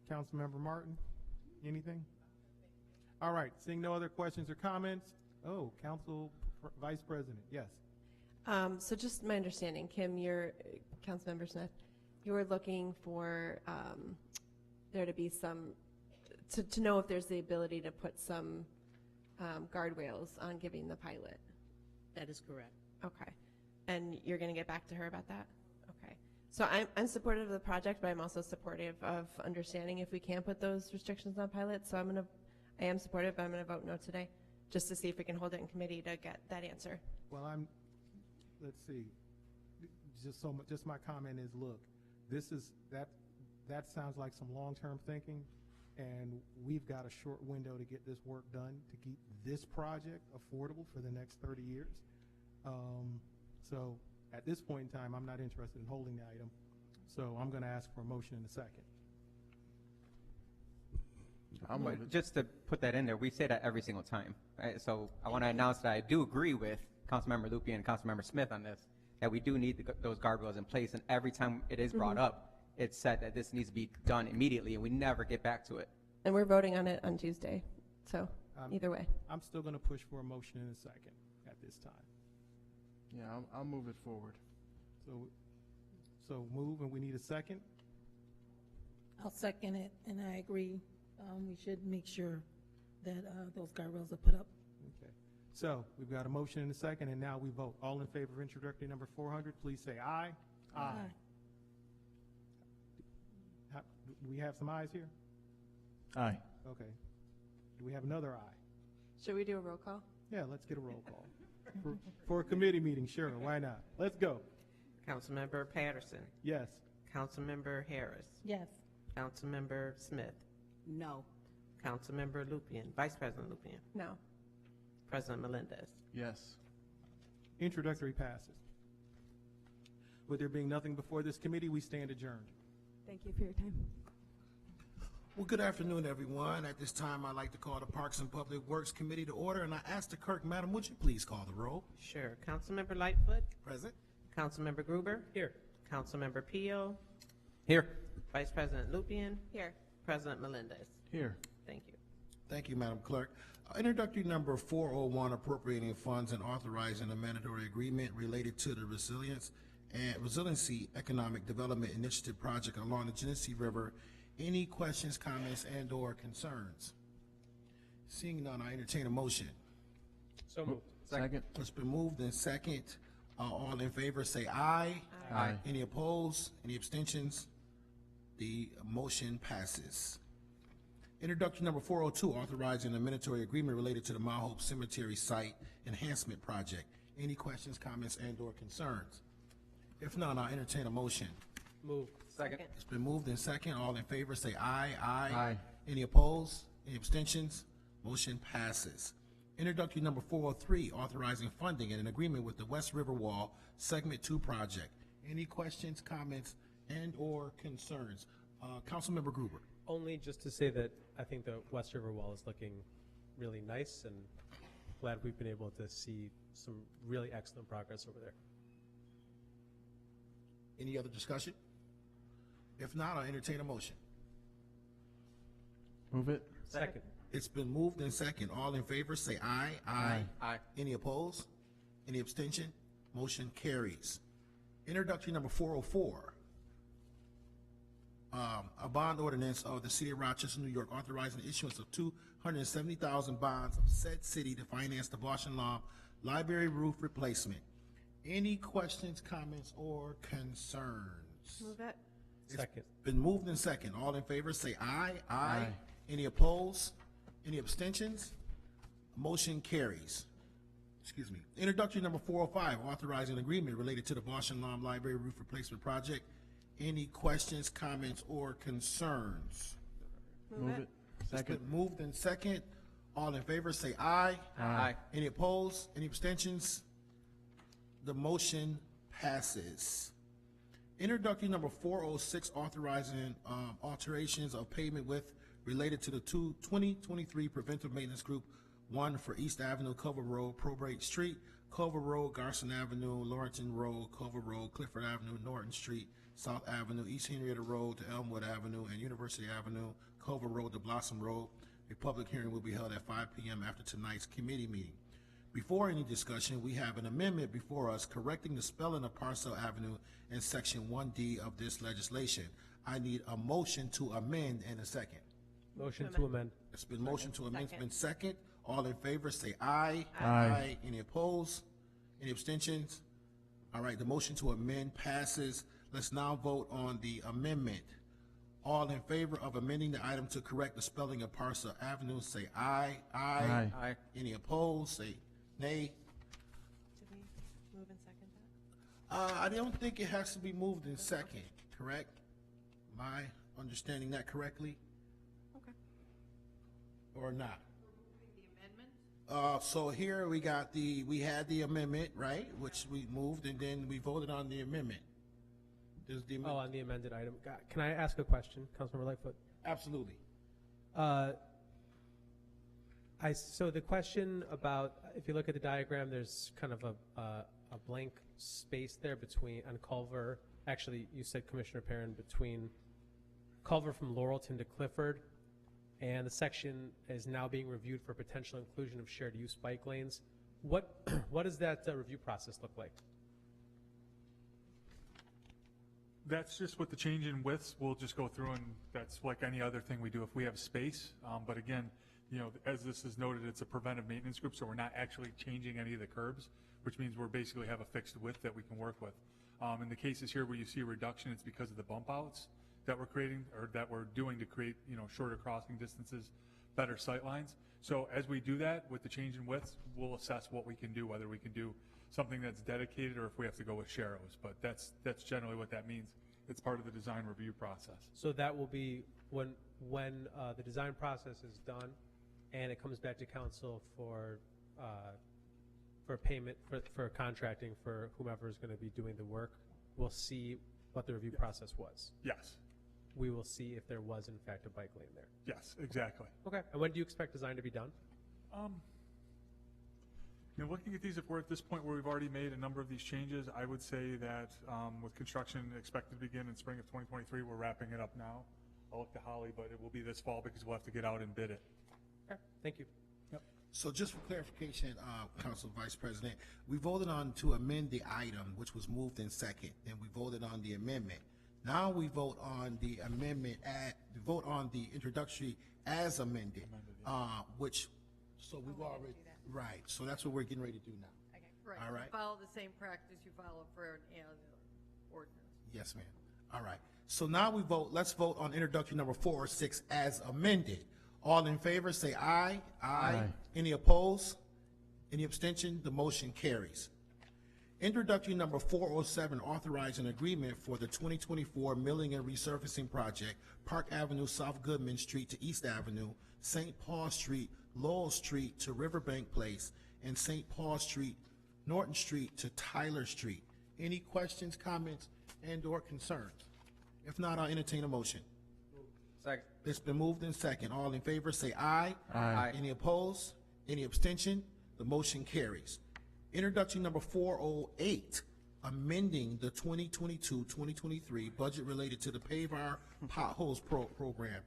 Councilmember Martin, anything? All right, seeing no other questions or comments, Council Vice President, yes. So just my understanding, Kim, you're, Councilmember Smith, you were looking for there to be some, to know if there's the ability to put some guardrails on giving the pilot. That is correct. Okay. And you're going to get back to her about that? Okay. So I'm supportive of the project, but I'm also supportive of understanding if we can put those restrictions on pilots. So I am supportive, but I'm going to vote no today, just to see if we can hold it in committee to get that answer. Well, let's see, just my comment is, look, that sounds like some long-term thinking, and we've got a short window to get this work done to keep this project affordable for the next 30 years. So at this point in time, I'm not interested in holding the item, so I'm going to ask for a motion in a second. Just to put that in there, we say that every single time. Right? So I want to announce that I do agree with Councilmember Lupien and Councilmember Smith on this, that we do need those guardrails in place, and every time it is brought up, it's said that this needs to be done immediately, and we never get back to it. And we're voting on it on Tuesday, so either way. I'm still going to push for a motion in a second at this time. Yeah, I'll move it forward. So move, and we need a second. I'll second it, and I agree. We should make sure that those guardrails are put up. Okay. So we've got a motion in a second, and now we vote. All in favor of introductory number 400, please say aye. Aye. Do we have some ayes here? Aye. Okay. Do we have another aye? Should we do a roll call? Yeah, let's get a roll call. For a committee meeting, sure, why not? Let's go. Councilmember Patterson. Yes. Councilmember Harris. Yes. Councilmember Smith. No. Councilmember Lupien. Vice President Lupien. No. President Melendez. Yes. Introductory passes. With there being nothing before this committee, we stand adjourned. Thank you for your time. Well, good afternoon, everyone. At this time, I'd like to call the Parks and Public Works Committee to order, and I ask the clerk, Madam, would you please call the roll? Sure. Councilmember Lightfoot. Present. Councilmember Gruber. Here. Councilmember Pio. Here. Vice President Lupien. Here. President Melendez. Here. Thank you. Thank you, Madam Clerk. Introductory number 401, appropriating funds and authorizing a mandatory agreement related to the Resiliency Economic Development Initiative project along the Genesee River. Any questions, comments, and/or concerns? Seeing none, I entertain a motion. So moved. Second. It's been moved and second. All in favor say aye. Aye. Any opposed? Any abstentions? The motion passes. Introduction number 402, authorizing a mandatory agreement related to the Mount Hope Cemetery Site Enhancement Project. Any questions, comments, and/or concerns? If none, I'll entertain a motion. Move. Second. It's been moved in second. All in favor say aye. Aye. Any opposed? Any abstentions? Motion passes. Introductory number 403, authorizing funding and an agreement with the West River Wall Segment 2 project. Any questions, comments, and/or concerns? Councilmember Gruber. Only just to say that I think the West River Wall is looking really nice, and glad we've been able to see some really excellent progress over there. Any other discussion? If not, I'll entertain a motion. Move it. Second. It's been moved in second. All in favor say aye. Aye. Aye. Any opposed? Any abstention? Motion carries. Introductory number 404. A bond ordinance of the City of Rochester, New York, authorizing the issuance of 270,000 bonds of said city to finance the Boston Law Library roof replacement. Any questions, comments, or concerns? Move it. Second. Been moved in second. All in favor say aye. Aye. Any opposed? Any abstentions? Motion carries. Excuse me. Introductory number 405, authorizing an agreement related to the Boston Law Library roof replacement project. Any questions, comments, or concerns? Move it. It's Second. been moved in second. All in favor say aye. Aye. Any opposed? Any abstentions? The motion passes. Introductory number 406, authorizing alterations of payment with related to the 2023 Preventive Maintenance Group 1 for East Avenue, Culver Road, Probate Street, Culver Road, Garson Avenue, Lawrenson Road, Culver Road, Clifford Avenue, Norton Street, South Avenue, East Henrietta Road to Elmwood Avenue, and University Avenue, Culver Road to Blossom Road. A public hearing will be held at 5 p.m. after tonight's committee meeting. Before any discussion, we have an amendment before us correcting the spelling of Parcel Avenue in Section 1D of this legislation. I need a motion to amend and a second. Motion to amend. It's been motion to amend, it's been second. All in favor, say aye. Aye. Any opposed? Any abstentions? All right, the motion to amend passes. Let's now vote on the amendment. All in favor of amending the item to correct the spelling of Parcel Avenue, say aye. Aye. Aye. Any opposed, say nay. Did we move and second that? I don't think it has to be moved in second, correct? Am I understanding that correctly? Okay. Or not? The amendment? So here we had the amendment, right, which we moved, and then we voted on the amendment. Does the Oh, on the amended item. Can I ask a question, Councilmember Lightfoot? Absolutely. So the question about, if you look at the diagram, there's kind of a blank space there between, on Culver, actually, you said, Commissioner Perrin, between Culver from Laurelton to Clifford, and the section is now being reviewed for potential inclusion of shared use bike lanes. What does that review process look like? That's just with the change in widths. We'll just go through, and that's like any other thing we do if we have space. But again, as this is noted, it's a preventive maintenance group, so we're not actually changing any of the curbs, which means we're basically have a fixed width that we can work with. In the cases here where you see a reduction, it's because of the bump outs that we're creating, or that we're doing to create, shorter crossing distances, better sight lines. So as we do that with the change in widths, we'll assess what we can do, whether we can do something that's dedicated or if we have to go with sharrows. But that's generally what that means. It's part of the design review process. So that will be when the design process is done and it comes back to council for payment, for contracting for whomever is going to be doing the work, we'll see what the review process was. Yes. We will see if there was in fact a bike lane there. Yes, exactly. Okay. And when do you expect design to be done? Looking at these, if we're at this point where we've already made a number of these changes, I would say that with construction expected to begin in spring of 2023, we're wrapping it up now. I'll look to Holly, but it will be this fall because we'll have to get out and bid it. Okay. Thank you. Yep. So just for clarification, Council Vice President, we voted on to amend the item, which was moved in second, and we voted on the amendment. Now we vote on the amendment vote on the introductory as amended, so we've already, right, so that's what we're getting ready to do now. Okay, right. All right. You follow the same practice you follow for any other ordinance. Yes, ma'am. All right. So now let's vote on introductory number 4 or 6 as amended. All in favor, say aye. Aye. Any opposed? Any abstention? The motion carries. Introductory number 407, authorizing agreement for the 2024 milling and resurfacing project, Park Avenue, South Goodman Street to East Avenue, St. Paul Street, Lowell Street to Riverbank Place, and St. Paul Street, Norton Street to Tyler Street. Any questions, comments, and/or concerns? If not, I'll entertain a motion. Second. It's been moved in second. All in favor, say aye. Aye. Any opposed? Any abstention? The motion carries. Introduction number 408, amending the 2022-2023 budget related to the Pave Our Potholes program.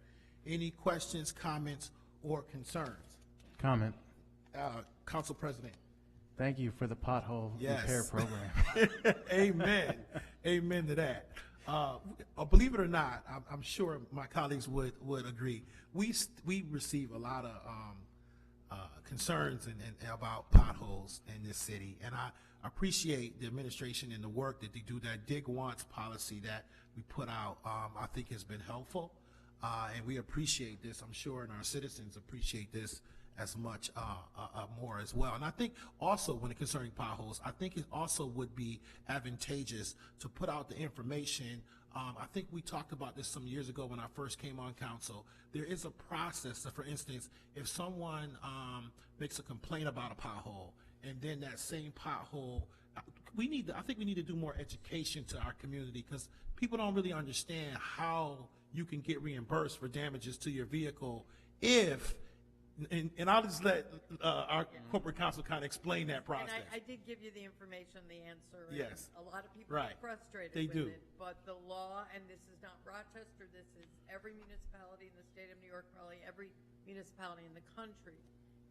Any questions, comments, or concerns? Comment. Council President. Thank you for the pothole Yes. repair program. Amen. Amen to that. Believe it or not, I'm sure my colleagues would agree. We receive a lot of concerns and about potholes in this city, and I appreciate the administration and the work that they do. That Dig Once policy that we put out, I think has been helpful, and we appreciate this. I'm sure, and our citizens appreciate this as much more as well. And I think also when it concerning potholes, I think it also would be advantageous to put out the information. I think we talked about this some years ago when I first came on council. There is a process. So for instance, if someone makes a complaint about a pothole, and then that same pothole, I think we need to do more education to our community, because people don't really understand how you can get reimbursed for damages to your vehicle if, and I'll just let our corporate counsel kind of explain that process. And I did give you the information, the answer. and Yes. A lot of people Right. are frustrated They with do. it, but the law, and this is not Rochester, this is every municipality in the state of New York, probably every municipality in the country.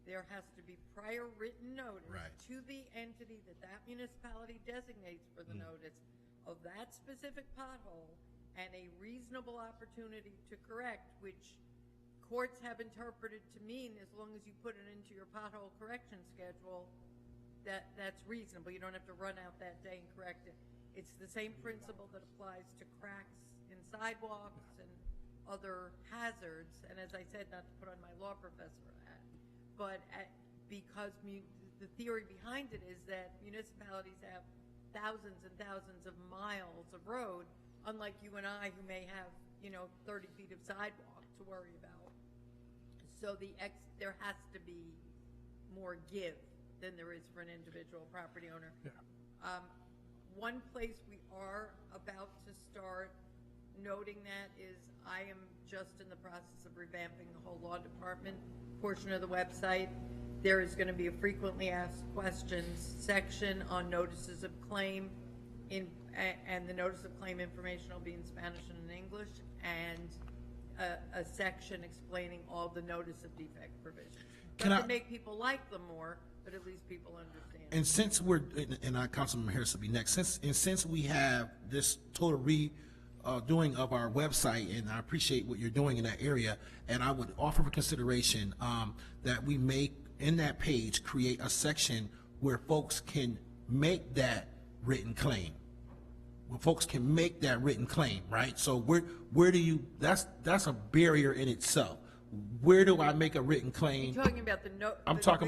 There has to be prior written notice Right. to the entity that that municipality designates for the notice of that specific pothole and a reasonable opportunity to correct, which courts have interpreted to mean as long as you put it into your pothole correction schedule, that's reasonable. You don't have to run out that day and correct it. It's the same principle that applies to cracks in sidewalks and other hazards. And as I said, not to put on my law professor hat, but because the theory behind it is that municipalities have thousands and thousands of miles of road, unlike you and I who may have, 30 feet of sidewalk to worry about. So there has to be more give than there is for an individual property owner. Yeah. One place we are about to start noting that is I am just in the process of revamping the whole law department portion of the website. There is going to be a frequently asked questions section on notices of claim, and the notice of claim information will be in Spanish and in English, and a section explaining all the notice of defect provisions. Not to make people like them more, but at least people understand. And since Councilman Harris will be next, since we have this total doing of our website, and I appreciate what you're doing in that area, and I would offer for consideration that we make, in that page, create a section where folks can make that written claim. Right? So where do you, that's a barrier in itself. Where do I make a written claim? You're talking about the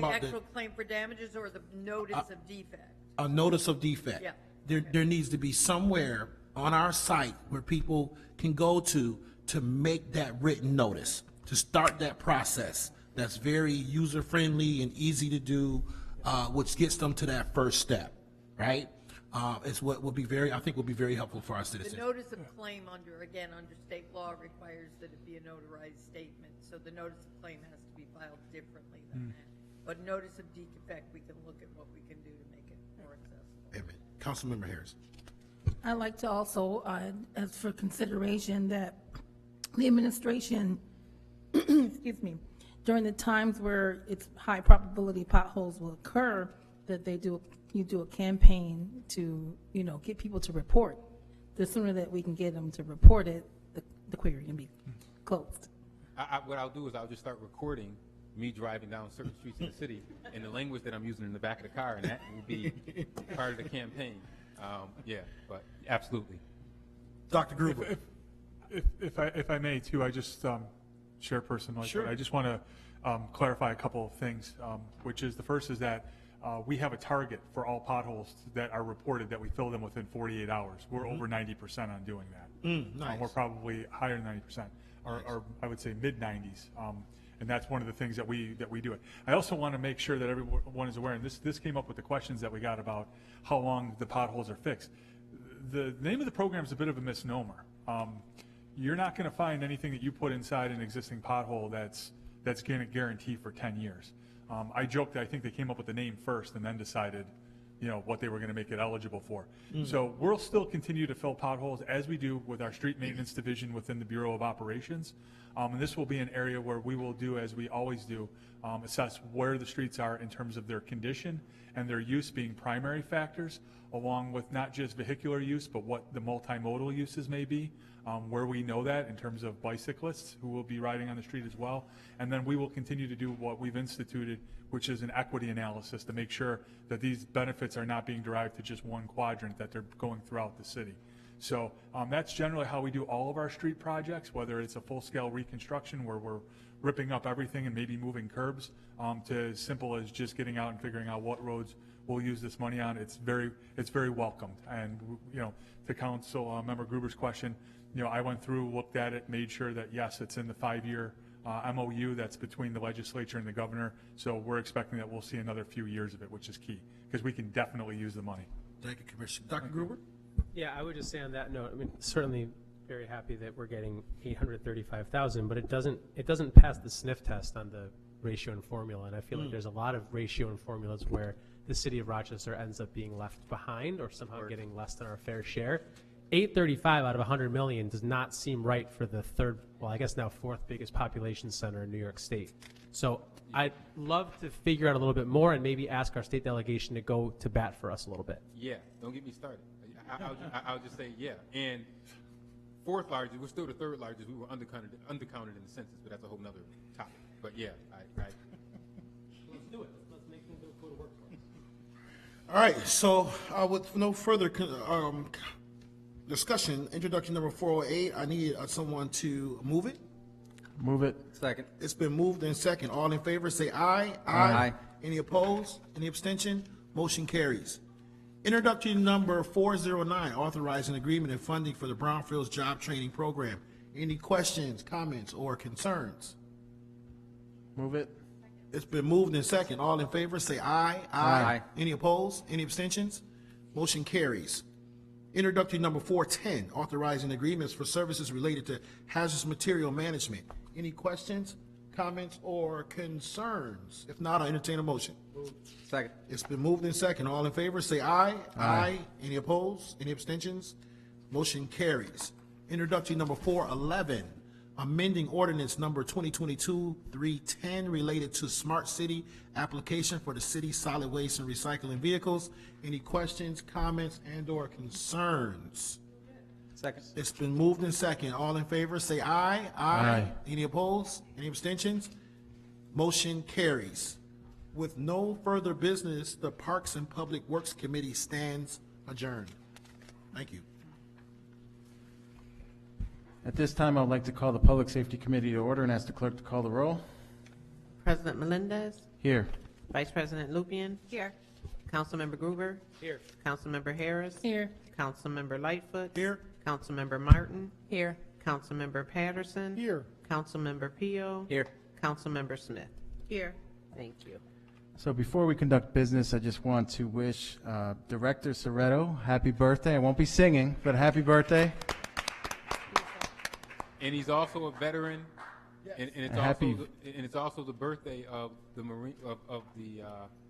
actual claim for damages or the notice of defect? A notice of defect. Yeah. There needs to be somewhere on our site where people can go to make that written notice, to start that process. That's very user-friendly and easy to do, which gets them to that first step, right? It's what will be I think will be very helpful for our citizens. The notice of claim under state law requires that it be a notarized statement, so the notice of claim has to be filed differently than that. But notice of defect, we can look at what we can do to make it more accessible. Amen. Councilmember Harris. I'd like to also, as for consideration, that the administration, excuse me, during the times where it's high probability potholes will occur, that you do a campaign to, get people to report. The sooner that we can get them to report it, the quicker it can be closed. What I'll do is I'll just start recording me driving down certain streets in the city in the language that I'm using in the back of the car, and that will be part of the campaign. But absolutely. Dr. Gruber. If I may too, I just, chairperson, Sure. I just want to clarify a couple of things, which is the first is that we have a target for all potholes that are reported that we fill them within 48 hours. We're over 90% on doing that. Nice. We're probably higher than 90%, or I would say mid-90s. And that's one of the things that we do it. I also want to make sure that everyone is aware, and this came up with the questions that we got about how long the potholes are fixed. The name of the program is a bit of a misnomer. You're not going to find anything that you put inside an existing pothole that's going to guarantee for 10 years. I joked that I think they came up with the name first and then decided, what they were going to make it eligible for. So we'll still continue to fill potholes as we do with our street maintenance division within the Bureau of Operations. And this will be an area where we will do, as we always do, assess where the streets are in terms of their condition and their use being primary factors, along with not just vehicular use, but what the multimodal uses may be, where we know that in terms of bicyclists who will be riding on the street as well. And then we will continue to do what we've instituted, which is an equity analysis to make sure that these benefits are not being derived to just one quadrant, that they're going throughout the city. So that's generally how we do all of our street projects, whether it's a full-scale reconstruction where we're ripping up everything and maybe moving curbs, to as simple as just getting out and figuring out what roads we'll use this money on. It's very welcomed. And to Council Member Gruber's question, I went through, looked at it, made sure that yes, it's in the 5-year MOU that's between the legislature and the governor. So we're expecting that we'll see another few years of it, which is key because we can definitely use the money. Thank you, Commissioner. Dr. Gruber? Yeah, I would just say on that note, certainly very happy that we're getting 835,000, but it doesn't pass the sniff test on the ratio and formula. And I feel like there's a lot of ratio and formulas where the city of Rochester ends up being left behind or somehow getting less than our fair share. 835 out of 100 million does not seem right for the third, well, I guess now fourth biggest population center in New York State. So I'd love to figure out a little bit more and maybe ask our state delegation to go to bat for us a little bit. Yeah, don't get me started. I'll just say, yeah. And fourth largest, we're still the third largest. We were undercounted in the census, but that's a whole nother topic. But yeah, let's do it. Let's make things go to work for us. All right, so with no further discussion, introduction number 408, I need someone to move it. Move it. Second. It's been moved in second. All in favor, say aye. Aye. Any opposed? Any abstention? Motion carries. Introductory number 409, authorizing agreement and funding for the Brownfields Job Training Program. Any questions, comments, or concerns? Move it. It's been moved in second. All in favor, say aye. Aye. Any opposed? Any abstentions? Motion carries. Introductory number 410, authorizing agreements for services related to hazardous material management. Any questions, comments, or concerns? If not, I entertain a motion. Second. It's been moved in second. All in favor, say aye. Aye. Any opposed? Any abstentions? Motion carries. Introductory number 411, amending ordinance number 2022-310 related to smart city application for the city solid waste and recycling vehicles. Any questions, comments, and/or concerns? Second. It's been moved in second. All in favor, say aye. Aye. Any opposed? Any abstentions? Motion carries. With no further business, the Parks and Public Works Committee stands adjourned. Thank you. At this time, I would like to call the Public Safety Committee to order and ask the clerk to call the roll. President Melendez, Here. Vice President Lupian, Here. Councilmember Gruber, Here. Councilmember Harris, Here. Councilmember Lightfoot, Here. Councilmember Martin, Here. Councilmember Patterson, Here. Councilmember Pio, Here. Councilmember Smith. Here. Thank you. So before we conduct business, I just want to wish Director Soretto happy birthday. I won't be singing, but happy birthday. And he's also a veteran, and it's also the birthday of the Marine of the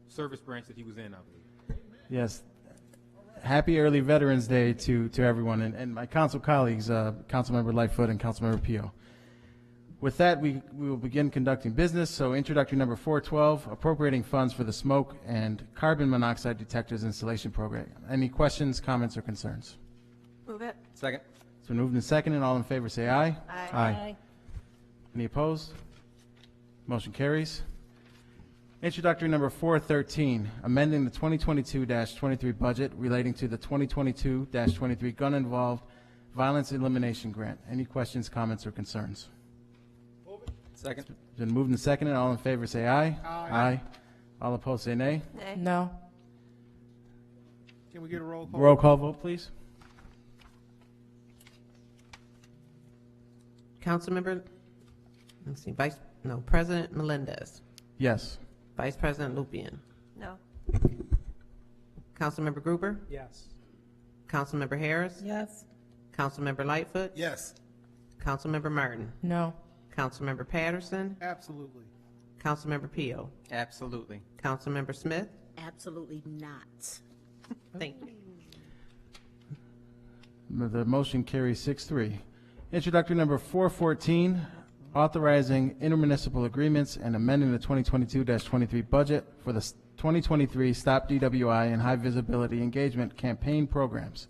service branch that he was in, I believe. Yes. Happy early Veterans Day to everyone and my council colleagues, Councilmember Lightfoot and Councilmember Pio. With that, we will begin conducting business. So introductory number 412, appropriating funds for the smoke and carbon monoxide detectors installation program. Any questions, comments, or concerns? Move it. Second. It's been moved and seconded. All in favor, say aye. Aye. Any opposed? Motion carries. Introductory number 413, amending the 2022-23 budget relating to the 2022-23 gun-involved violence elimination grant. Any questions, comments, or concerns? Second. It's been moved and seconded. All in favor, say aye. Aye. All opposed, say nay. Nay. No. Can we get a roll call? Roll call vote, please. Councilmember, President Melendez, Yes. Vice President Lupian, No. Councilmember Gruber, Yes. Councilmember Harris, Yes. Councilmember Lightfoot, Yes. Councilmember Martin, No. Councilmember Patterson, Absolutely. Councilmember Pio, Absolutely. Councilmember Smith. Absolutely not. Thank you. The motion carries 6-3. Introductory number 414, authorizing intermunicipal agreements and amending the 2022-23 budget for the 2023 Stop DWI and High Visibility Engagement campaign programs.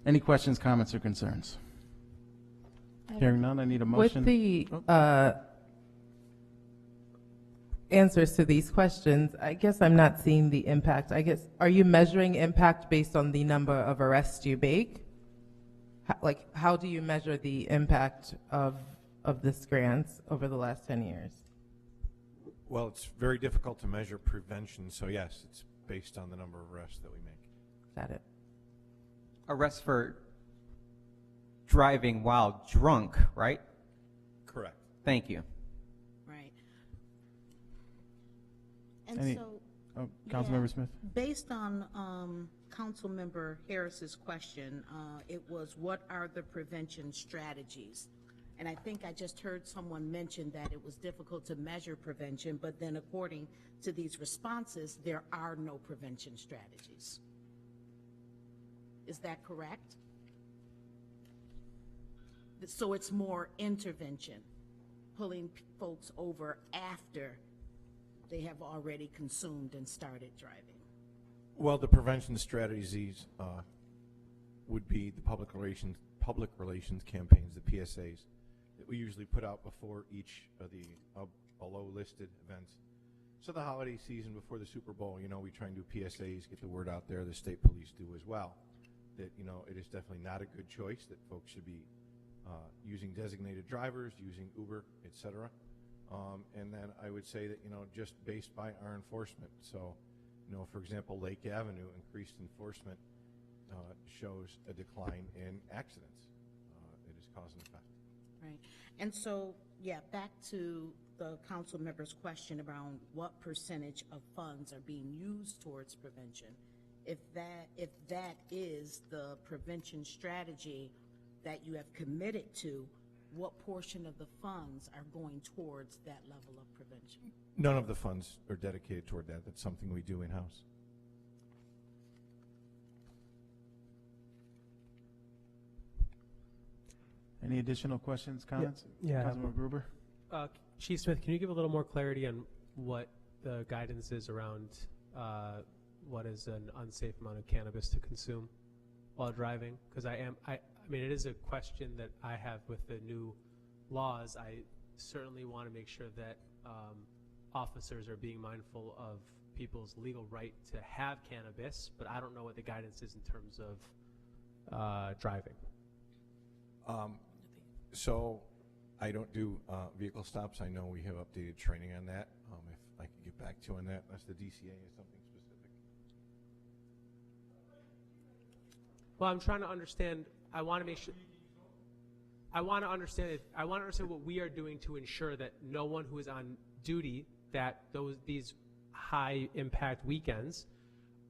Any questions, comments, or concerns? Hearing none, I need a motion. With the answers to these questions, I guess I'm not seeing the impact. I guess, are you measuring impact based on the number of arrests you make? How do you measure the impact of this grant over the last 10 years? Well, it's very difficult to measure prevention, so yes, it's based on the number of arrests that we make. Got it. Arrests for driving while drunk, right? Correct. Thank you. Right. And Any- so, Councilmember Smith? based on Councilmember Harris's question, it was, what are the prevention strategies? And I think I just heard someone mention that it was difficult to measure prevention, but then according to these responses, there are no prevention strategies. Is that correct? So it's more intervention, pulling folks over after they have already consumed and started driving. Well, the prevention strategies would be the public relations campaigns, the PSAs, that we usually put out before each of the below listed events. So the holiday season before the Super Bowl, you know, we try and do PSAs, get the word out there. The state police do as well. That, you know, it is definitely not a good choice, that folks should be using designated drivers, using Uber, etc. And then I would say that, you know, just based by our enforcement. So, you know, for example, Lake Avenue, increased enforcement shows a decline in accidents. It is cause and effect. Right. And so, yeah, back to the council member's question around what percentage of funds are being used towards prevention. If that is the prevention strategy that you have committed to, what portion of the funds are going towards that level of prevention? None of the funds are dedicated toward that. That's something we do in-house. Any additional questions, comments? Yeah. Councilmember Gruber? Chief Smith, can you give a little more clarity on what the guidance is around what is an unsafe amount of cannabis to consume while driving? Because I mean, it is a question that I have with the new laws. I certainly want to make sure that officers are being mindful of people's legal right to have cannabis, but I don't know what the guidance is in terms of driving. So I don't do vehicle stops. I know we have updated training on that. If I could get back to you on that, unless the DCA is something specific. Well, I'm trying to understand. I want to make sure. I want to understand. I want to understand what we are doing to ensure that no one who is on duty, that these high impact weekends,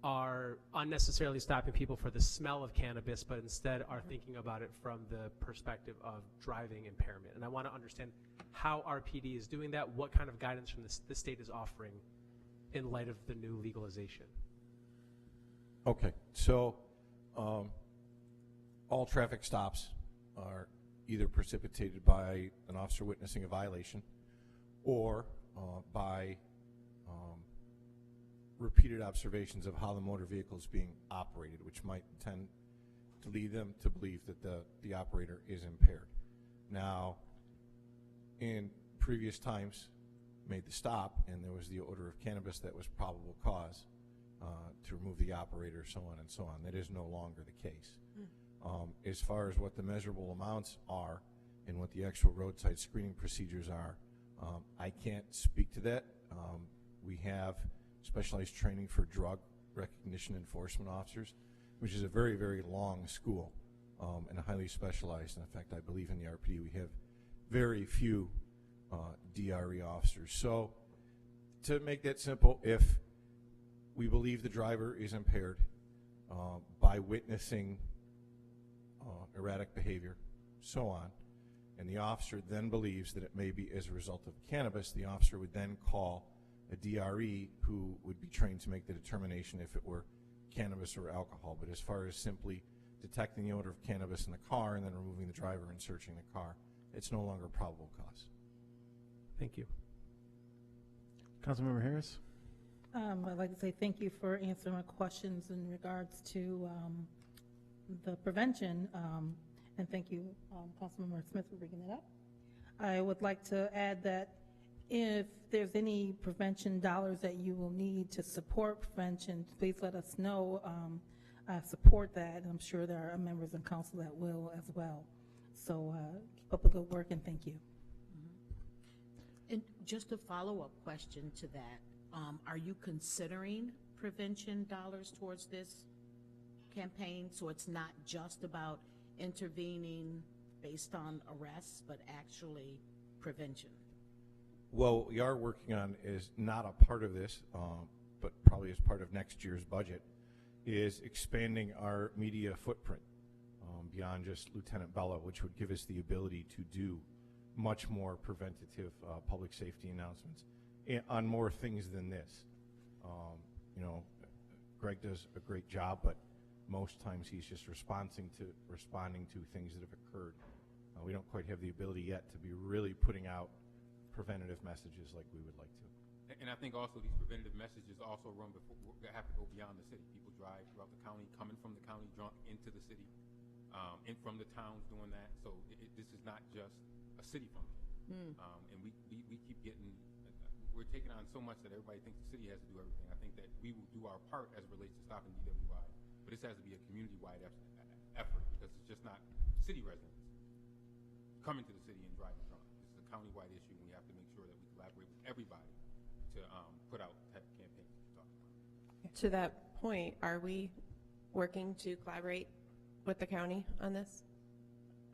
are unnecessarily stopping people for the smell of cannabis, but instead are thinking about it from the perspective of driving impairment. And I want to understand how our PD is doing that, what kind of guidance from the state is offering in light of the new legalization. Okay, so all traffic stops are either precipitated by an officer witnessing a violation or by repeated observations of how the motor vehicle is being operated, which might tend to lead them to believe that the operator is impaired. Now, in previous times, made the stop, and there was the odor of cannabis that was probable cause to remove the operator, so on and so on. That is no longer the case. As far as what the measurable amounts are and what the actual roadside screening procedures are, I can't speak to that. We have specialized training for drug recognition enforcement officers, which is a very, very long school and highly specialized. And in fact, I believe in the RPD we have very few DRE officers. So to make that simple, if we believe the driver is impaired by witnessing erratic behavior, so on, and the officer then believes that it may be as a result of cannabis, the officer would then call a DRE who would be trained to make the determination if it were cannabis or alcohol. But as far as simply detecting the odor of cannabis in the car and then removing the driver and searching the car, it's no longer probable cause. Thank you. Councilmember Harris? I'd like to say thank you for answering my questions in regards to the prevention, and thank you, Councilmember Smith, for bringing it up. I would like to add that if there's any prevention dollars that you will need to support prevention, please let us know. I support that, and I'm sure there are members of council that will as well. So keep up the good work, and thank you. And just a follow-up question to that, are you considering prevention dollars towards this campaign? So it's not just about intervening based on arrests, but actually prevention? Well, what we are working on is not a part of this, but probably as part of next year's budget, is expanding our media footprint beyond just Lieutenant Bella, which would give us the ability to do much more preventative public safety announcements on more things than this. You know, Greg does a great job, but most times he's just responding to things that have occurred. We don't quite have the ability yet to be really putting out preventative messages like we would like to. And I think also these preventative messages also run before, have to go beyond the city. People drive throughout the county, coming from the county drunk into the city, and from the towns doing that. So this is not just a city function. And we keep getting, we're taking on so much that everybody thinks the city has to do everything. I think that we will do our part as it relates to stopping DWI, but this has to be a community-wide effort because it's just not city residents coming to the city and driving drunk. This is a county-wide issue, and we have to make sure that we collaborate with everybody to put out type of campaigns that you talked about. To that point, are we working to collaborate with the county on this,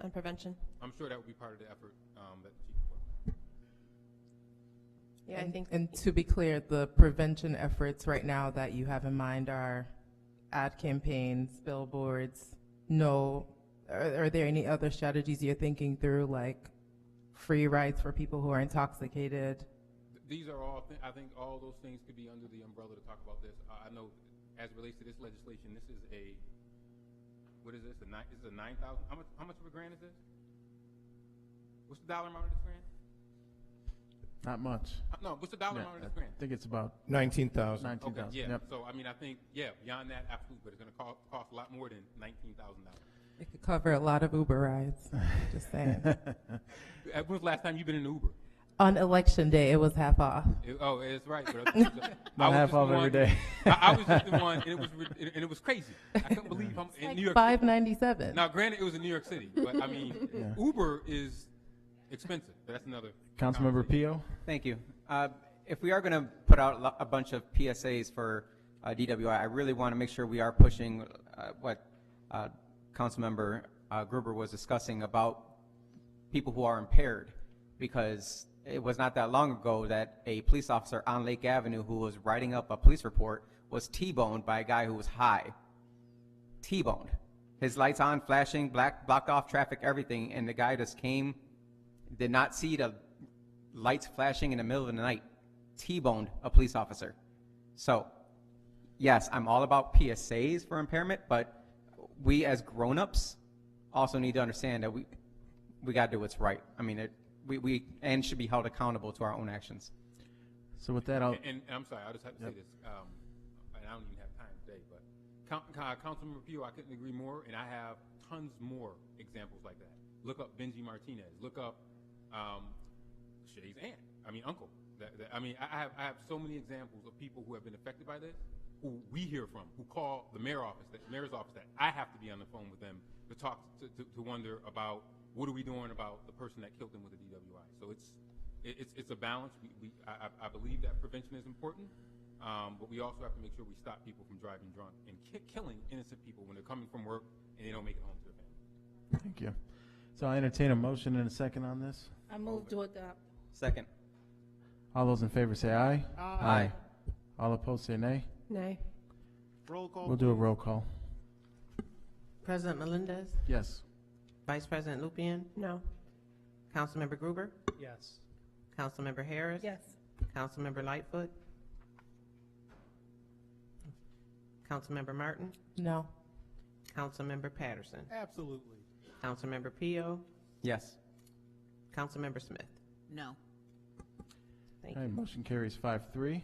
on prevention? I'm sure that would be part of the effort that the chief worked. Yeah, I think. And to be clear, the prevention efforts right now that you have in mind are ad campaigns, billboards. No, are there any other strategies you're thinking through, like free rides for people who are intoxicated? These are all, I think all those things could be under the umbrella to talk about this. I know as it relates to this legislation, this is a, what is this? This is a 9,000, how much of a grant is this? What's the dollar amount of this grant? Not much. No, what's the dollar amount of this grant? I think it's about 19,000. 19,000. Okay, yeah. Yep. So I mean, I think beyond that, absolutely, but it's going to cost a lot more than $19,000. It could cover a lot of Uber rides. Just saying. When was the last time you've been in Uber? On election day, it was half off. It's right. But Not half off every day. I was just the one, and it was crazy. I couldn't believe I'm in New York. $5.97. Now, granted, it was in New York City, but I mean, Yeah. Uber is expensive. But that's another. Councilmember Pio? Thank you. If we are going to put out a bunch of PSAs for DWI, I really want to make sure we are pushing what Councilmember Gruber was discussing about people who are impaired, because it was not that long ago that a police officer on Lake Avenue who was writing up a police report was T-boned by a guy who was high. T-boned. His lights on, flashing, blocked off traffic, everything, and the guy just came, did not see the lights flashing in the middle of the night, T-boned a police officer. So, yes, I'm all about PSAs for impairment, but we as grown-ups also need to understand that we got to do what's right. I mean, we should be held accountable to our own actions. So with that, I'll... And I'm sorry, I just have to say this, and I don't even have time today, but Councilmember Pio, I couldn't agree more, and I have tons more examples like that. Look up Benji Martinez. Look up Shay's uncle. I have so many examples of people who have been affected by this, who we hear from, who call the mayor's office that I have to be on the phone with them to talk to wonder about what are we doing about the person that killed them with a DWI. So it's a balance. I believe that prevention is important, but we also have to make sure we stop people from driving drunk and killing innocent people when they're coming from work and they don't make it home to their family. Thank you. So I entertain a motion and a second on this. I move to adopt. Second. All those in favor say aye. Aye. All opposed say nay. Nay. Roll call. We'll do a roll call. President Melendez? Yes. Vice President Lupien? No. Councilmember Gruber? Yes. Councilmember Harris? Yes. Councilmember Lightfoot? Councilmember Martin? No. Councilmember Patterson? Absolutely. Councilmember Pio? Yes. Councilmember Smith? No. Thank All right, you. motion carries 5-3.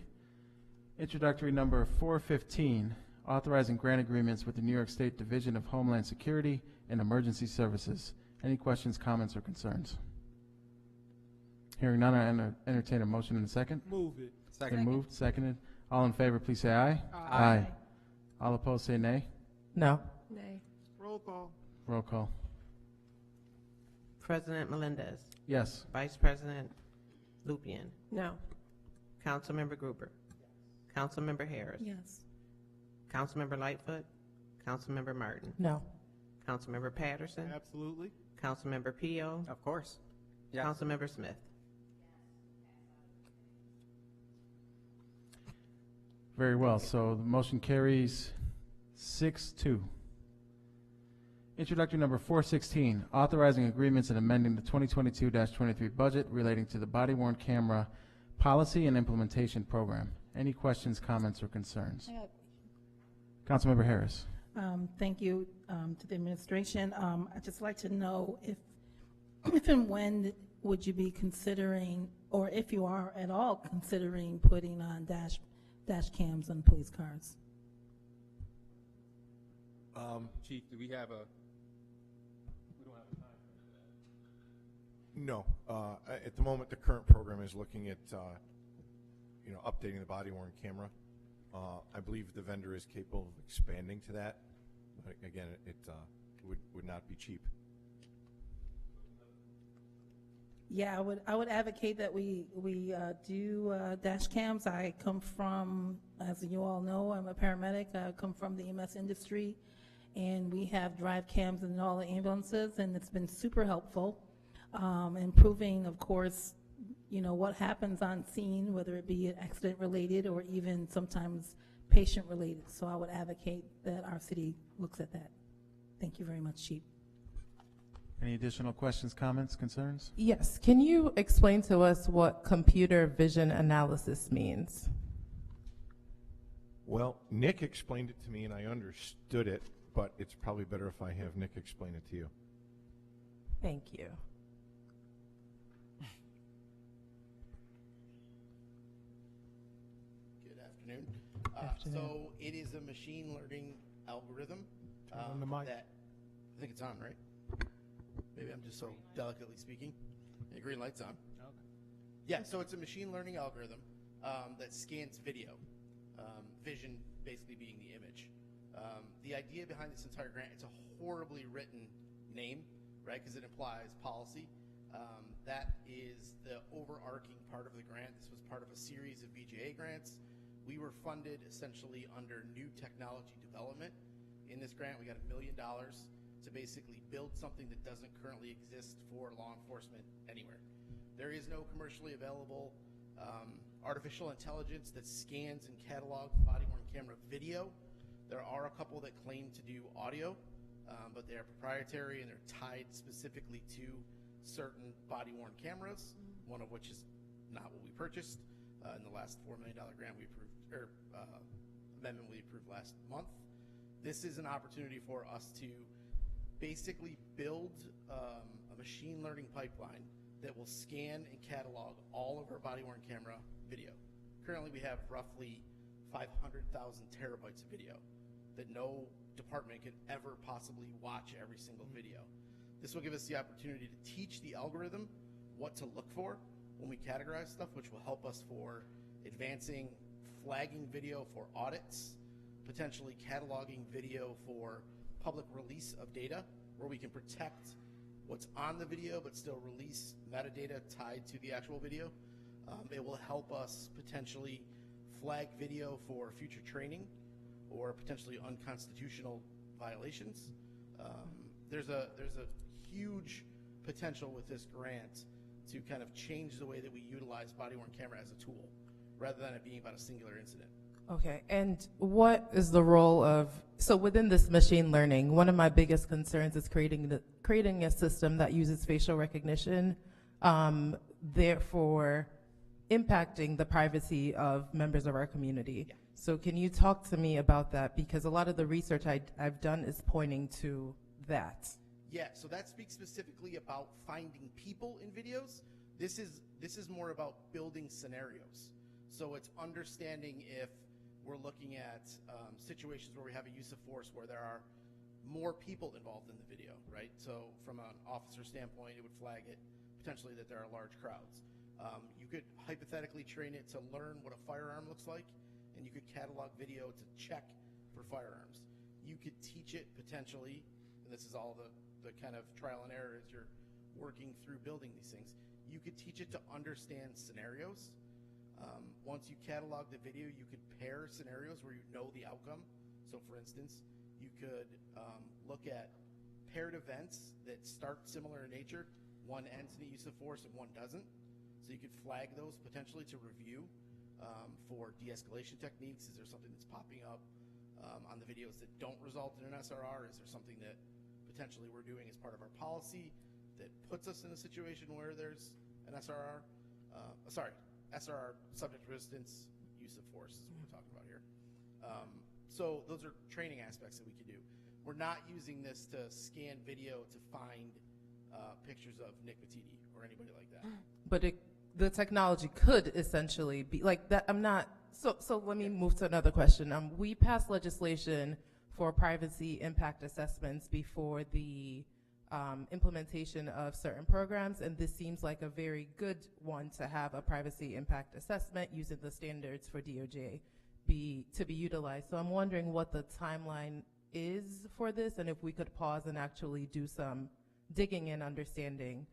Introductory number 415, authorizing grant agreements with the New York State Division of Homeland Security and Emergency Services. Any questions, comments, or concerns? Hearing none, I entertain a motion in a second. Move it. Been moved, seconded. All in favor, please say aye. Aye. All opposed, say nay. No. Nay. Roll call. Roll call. President Melendez? Yes. Vice President Lupien? No. Councilmember Gruber? Councilmember Harris? Yes. Councilmember Lightfoot? Councilmember Martin? No. Councilmember Patterson? Absolutely. Councilmember Pio? Of course. Yes. Councilmember Smith? Very well. So the motion carries 6-2. Introductory number 416, authorizing agreements and amending the 2022-23 budget relating to the body-worn camera policy and implementation program. Any questions, comments, or concerns? Councilmember Harris. Thank you to the administration. I'd just like to know if and when would you be considering, or if you are at all considering putting on dash cams on police cars? Chief, do we don't have a time for that. No. At the moment, the current program is looking at, updating the body-worn camera. I believe the vendor is capable of expanding to that. But again, it would not be cheap. Yeah, I would advocate that we do dash cams. I come from, as you all know, I'm a paramedic. I come from the EMS industry, and we have drive cams in all the ambulances, and it's been super helpful, improving, of course, what happens on scene, whether it be accident related or even sometimes patient related. So I would advocate that our city looks at that. Thank you very much, Chief. Any additional questions, comments, concerns? Yes. Can you explain to us what computer vision analysis means? Well, Nick explained it to me and I understood it, but it's probably better if I have Nick explain it to you. Thank you. Good afternoon. So it is a machine learning algorithm on the mic. that, I think it's on, right? Maybe I'm just so delicately speaking. Yeah, green light's on. Okay. Yeah, so it's a machine learning algorithm that scans video, vision basically being the image. The idea behind this entire grant, it's a horribly written name, right, because it implies policy. That is the overarching part of the grant. This was part of a series of BJA grants. We were funded essentially under new technology development. In this grant, we got $1 million to basically build something that doesn't currently exist for law enforcement anywhere. There is no commercially available artificial intelligence that scans and catalogs body-worn camera video. There are a couple that claim to do audio, but they are proprietary and they're tied specifically to certain body-worn cameras, one of which is not what we purchased in the last $4 million grant we approved, or amendment we approved last month. This is an opportunity for us to basically build a machine learning pipeline that will scan and catalog all of our body-worn camera video. Currently, we have roughly 500,000 terabytes of video that no department could ever possibly watch every single video. This will give us the opportunity to teach the algorithm what to look for when we categorize stuff, which will help us for advancing flagging video for audits, potentially cataloging video for public release of data, where we can protect what's on the video but still release metadata tied to the actual video. It will help us potentially flag video for future training or potentially unconstitutional violations. There's a huge potential with this grant to kind of change the way that we utilize body-worn camera as a tool, rather than it being about a singular incident. Okay, and what is the role of, so within this machine learning, one of my biggest concerns is creating a system that uses facial recognition, therefore impacting the privacy of members of our community. Yeah. So can you talk to me about that? Because a lot of the research I've done is pointing to that. Yeah, so that speaks specifically about finding people in videos. This is more about building scenarios. So it's understanding if we're looking at situations where we have a use of force where there are more people involved in the video, right? So from an officer standpoint, it would flag it potentially that there are large crowds. You could hypothetically train it to learn what a firearm looks like, and you could catalog video to check for firearms. You could teach it potentially, and this is all the kind of trial and error as you're working through building these things, you could teach it to understand scenarios. Once you catalog the video, you could pair scenarios where you know the outcome. So for instance, you could look at paired events that start similar in nature. One ends in a use of force and one doesn't. So you could flag those potentially to review for de-escalation techniques. Is there something that's popping up? on the videos that don't result in an SRR? Is there something that potentially we're doing as part of our policy that puts us in a situation where there's an SRR? SRR, subject resistance, use of force is what we're talking about here. So those are training aspects that we can do. We're not using this to scan video to find pictures of Nick Matiti or anybody like that. But the technology could essentially be like that. So let me move to another question. We passed legislation for privacy impact assessments before the implementation of certain programs, and this seems like a very good one to have a privacy impact assessment using the standards for DOJ to be utilized. So I'm wondering what the timeline is for this, and if we could pause and actually do some digging and understanding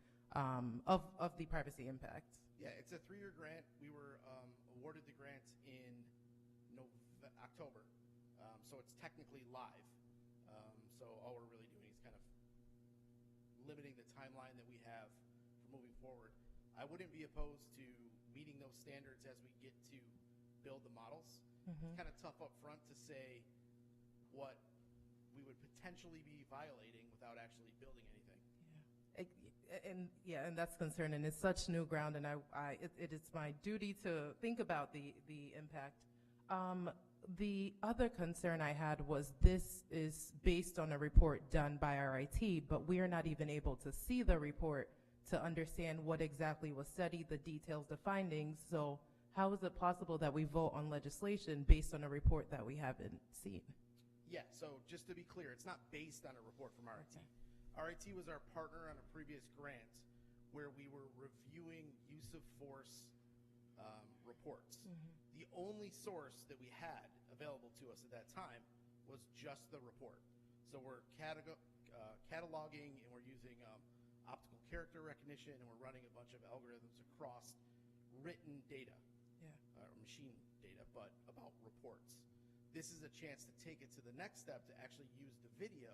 of the privacy impact. Yeah, it's a 3-year grant. We were awarded the grant in October, so it's technically live. So all we're really doing is kind of limiting the timeline that we have for moving forward. I wouldn't be opposed to meeting those standards as we get to build the models. It's kind of tough up front to say what we would potentially be violating without actually building anything. And that's concerning. It's such new ground, and it is my duty to think about the impact. The other concern I had was this is based on a report done by our IT, but we are not even able to see the report to understand what exactly was studied, the details, the findings. So how is it possible that we vote on legislation based on a report that we haven't seen? Yeah, so just to be clear, it's not based on a report from RIT. RIT was our partner on a previous grant where we were reviewing use of force reports. The only source that we had available to us at that time was just the report. So we're cataloging and we're using optical character recognition, and we're running a bunch of algorithms across written data, or machine data, but about reports. This is a chance to take it to the next step to actually use the video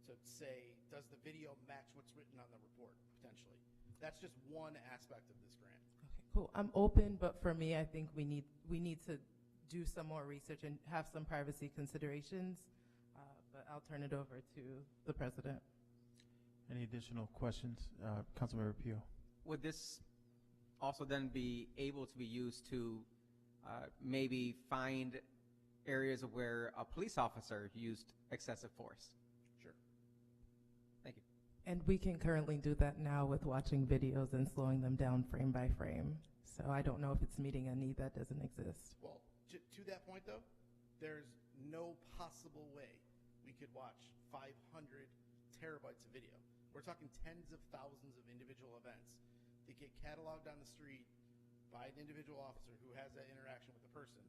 to say, does the video match what's written on the report, potentially? That's just one aspect of this grant. Okay, cool. I'm open, but for me, I think we need to do some more research and have some privacy considerations, but I'll turn it over to the president. Any additional questions? Councilmember Pio. Would this also then be able to be used to maybe find areas where a police officer used excessive force? Sure. Thank you. And we can currently do that now with watching videos and slowing them down frame by frame. So I don't know if it's meeting a need that doesn't exist. Well, to that point, though, there's no possible way we could watch 500 terabytes of video. We're talking tens of thousands of individual events that get cataloged on the street by an individual officer who has that interaction with the person.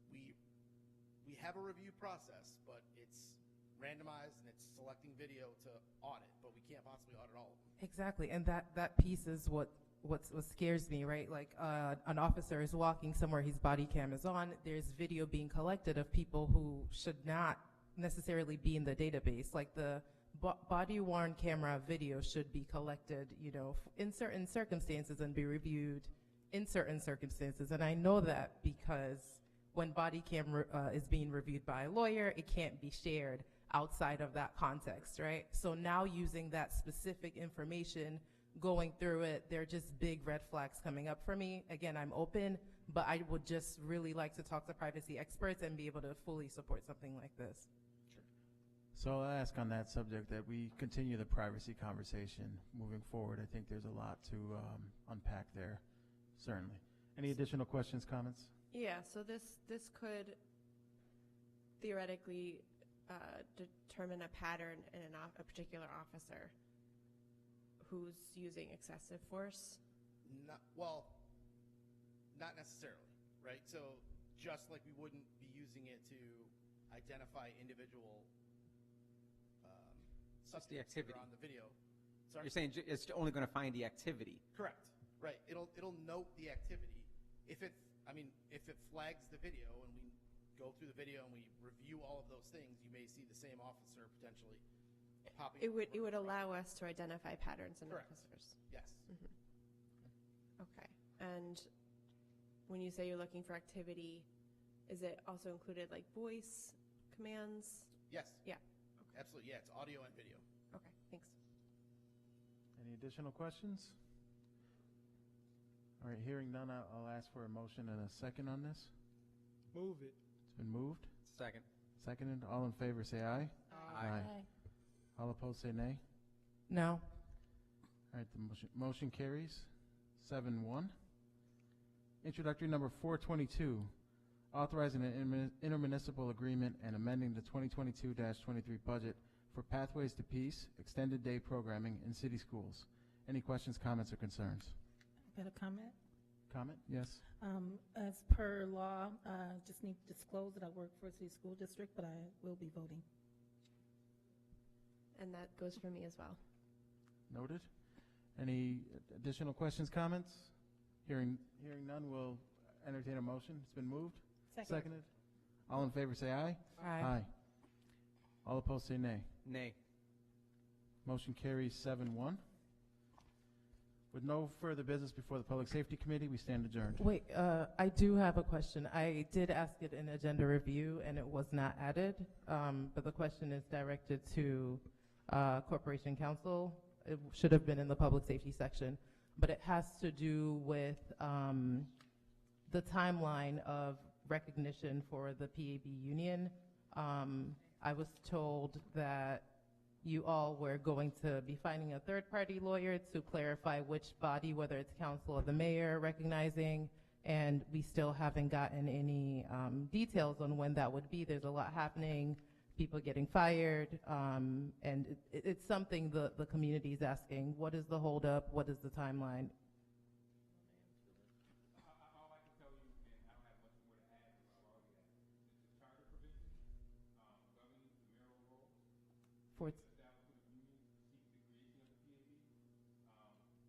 We have a review process, but it's randomized and it's selecting video to audit, but we can't possibly audit all of them. Exactly, and that piece is what scares me, right? Like an officer is walking somewhere, his body cam is on, there's video being collected of people who should not necessarily be in the database. Like the body-worn camera video should be collected, in certain circumstances and be reviewed in certain circumstances. And I know that because when body camera is being reviewed by a lawyer, it can't be shared outside of that context, right? So now using that specific information, going through it, there are just big red flags coming up for me. Again, I'm open, but I would just really like to talk to privacy experts and be able to fully support something like this. So I'll ask on that subject that we continue the privacy conversation moving forward. I think there's a lot to unpack there, certainly. Any additional questions, comments? Yeah, so this could theoretically determine a pattern in a particular officer who's using excessive force? Not necessarily, right? So just like we wouldn't be using it to identify individual suspects that are on the video. Sorry? You're saying it's only going to find the activity. Correct. Right. It'll note the activity. If it flags the video and we go through the video and we review all of those things, you may see the same officer potentially popping. It would allow us to identify patterns in Correct. officers. Yes. Mm-hmm. Okay. And when you say you're looking for activity, is it also included like voice commands? Yes. Yeah. Absolutely, yeah, it's audio and video. Okay, thanks. Any additional questions? All right, hearing none, I'll ask for a motion and a second on this. Move it. It's been moved. Second. Seconded. All in favor, say aye. Aye. All opposed, say nay. No. All right, the motion carries 7-1. Introductory number 422, authorizing an intermunicipal agreement and amending the 2022-23 budget for Pathways to Peace extended day programming in city schools. Any questions, comments, or concerns? Got a comment? Comment? Yes. As per law, just need to disclose that I work for a city school district, but I will be voting. And that goes for me as well. Noted. Any additional questions, comments? Hearing none, we'll entertain a motion. It's been moved. Seconded. All in favor, say aye. Aye. All opposed, say nay. Nay. Motion carries 7-1. With no further business before the Public Safety Committee, we stand adjourned. Wait, I do have a question. I did ask it in agenda review, and it was not added, but the question is directed to Corporation Counsel. It should have been in the Public Safety section, but it has to do with the timeline of recognition for the PAB union. I was told that you all were going to be finding a third-party lawyer to clarify which body, whether it's council or the mayor, recognizing, and we still haven't gotten any details on when that would be. There's a lot happening, people getting fired, and it's something the community is asking. What is the holdup? What is the timeline? All I can tell you, and I don't have much more to add to what I've already added, is the charter provision governing the mayoral role. For Establishment of unions seeks the creation of the PAB.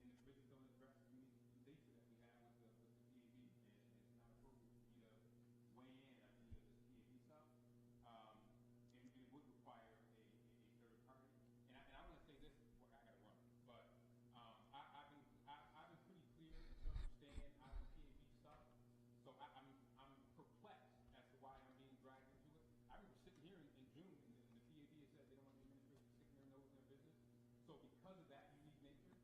In the provisions don't address the union data that we have with the PAB, and it's not appropriate for me to weigh in on any of this PAB stuff. And it would require a third party. And I want to say this before I got to run, but I've been pretty clear in terms of staying out of the PAB stuff. So I'm perplexed as to why I'm being dragged into it. I remember sitting here in June, and the PAB had said they don't want the administration sticking their nose in their business. So because of that unique nature,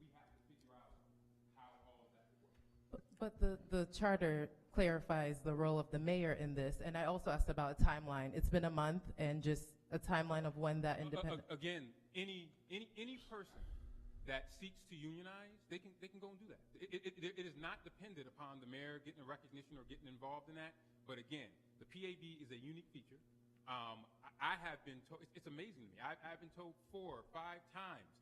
we have to figure out how all of that works. But the charter clarifies the role of the mayor in this, and I also asked about a timeline. It's been a month, and just a timeline of when that independent. Again, any person that seeks to unionize, they can go and do that. It is not dependent upon the mayor getting a recognition or getting involved in that. But again, the PAB is a unique feature. I have been told, it's amazing to me. I've been told 4 or 5 times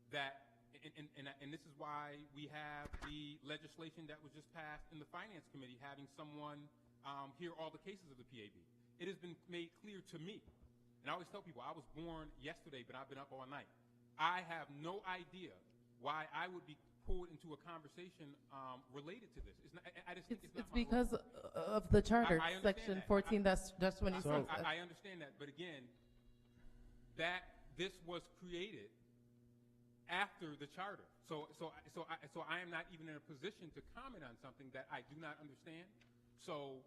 that, and this is why we have the legislation that was just passed in the Finance Committee, having someone hear all the cases of the PAB. It has been made clear to me, and I always tell people, I was born yesterday, but I've been up all night. I have no idea why I would be pulled into a conversation related to this. I just think it's not my because role. of the charter, I understand section that. 14, that's 26. I understand that, but again, this was created after the charter. So I am not even in a position to comment on something that I do not understand. So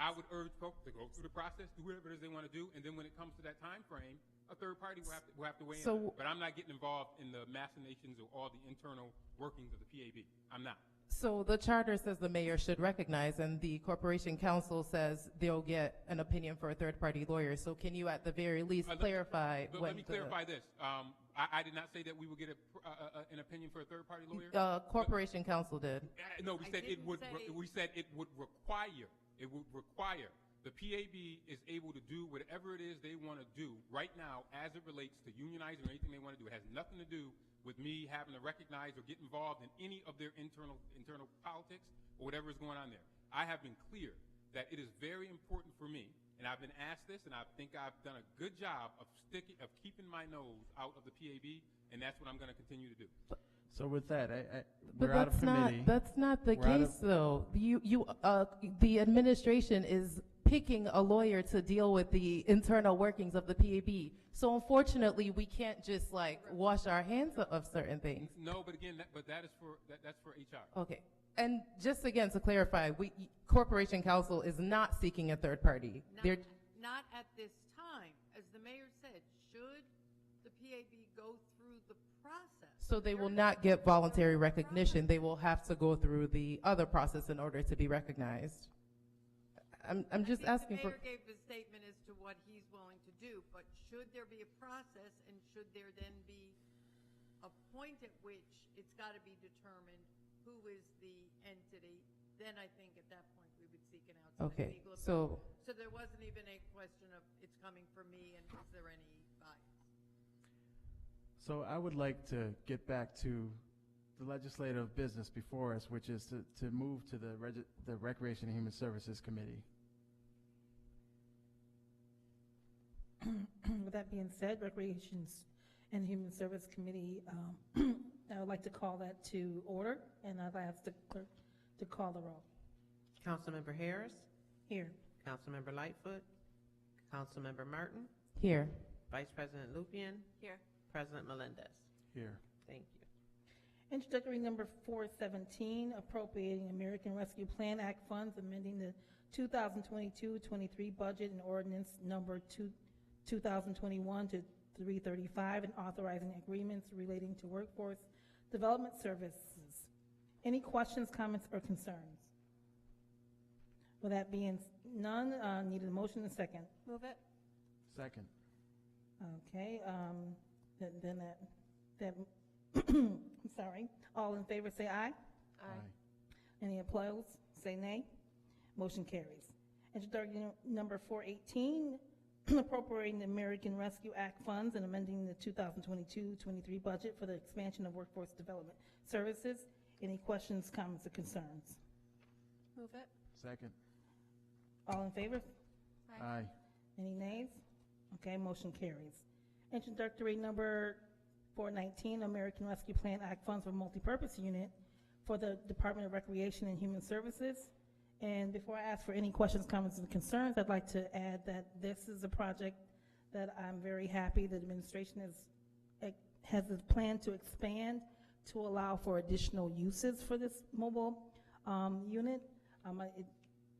I would urge folks to go through the process, do whatever it is they want to do, and then when it comes to that time frame, a third party will have to weigh in. But I'm not getting involved in the machinations or all the internal workings of the PAB. I'm not. So the charter says the mayor should recognize, and the Corporation Counsel says they'll get an opinion for a third-party lawyer. So can you, at the very least, clarify? Let me clarify this. I did not say that we would get an opinion for a third-party lawyer. Corporation Counsel did. No, we said it would. We said it would require. It would require. The PAB is able to do whatever it is they want to do right now as it relates to unionizing or anything they want to do. It has nothing to do with me having to recognize or get involved in any of their internal politics or whatever is going on there. I have been clear that it is very important for me, and I've been asked this, and I think I've done a good job of keeping my nose out of the PAB, and that's what I'm going to continue to do. So with that, But we're out of committee. That's not the case, though. The administration is picking a lawyer to deal with the internal workings of the PAB. So unfortunately, we can't just wash our hands of certain things. No, but again, that's for HR. Okay. And just again to clarify, Corporation Counsel is not seeking a third party. not at this time. As the mayor said, should the PAB go through the process? So they will not get voluntary recognition. They will have to go through the other process in order to be recognized. I'm just asking The for. mayor gave a statement as to what he's willing to do, but should there be a process, and should there then be a point at which it's got to be determined who is the entity, then I think at that point we would seek an outside Okay, legal opinion. so- So there wasn't even a question of it's coming from me, and is there any bias? So I would like to get back to the legislative business before us, which is to move to the Recreation and Human Services Committee. With that being said, Recreations and Human Service Committee, I would like to call that to order, and I'd ask the clerk to call the roll. Councilmember Harris, Here. Councilmember Lightfoot, Councilmember Martin, Here. Vice President Lupian, Here. President Melendez. Here. Thank you. Introductory number 417, appropriating American Rescue Plan Act funds, amending the 2022-23 budget and ordinance number 2021 to 335, and authorizing agreements relating to workforce development services. Any questions, comments, or concerns? With that being none, need a motion and a second. Move it. Second. Okay, I'm sorry. All in favor say aye. Aye. Any opposed, say nay. Motion carries. Introductory number 418, appropriating the American Rescue Act funds and amending the 2022-23 budget for the expansion of workforce development services. Any questions, comments, or concerns? Move it. Second. All in favor? Aye. Any nays? Okay, motion carries. Introductory number 419, American Rescue Plan Act funds for multipurpose unit for the Department of Recreation and Human Services. And before I ask for any questions, comments, and concerns, I'd like to add that this is a project that I'm very happy the administration has a plan to expand to allow for additional uses for this mobile unit.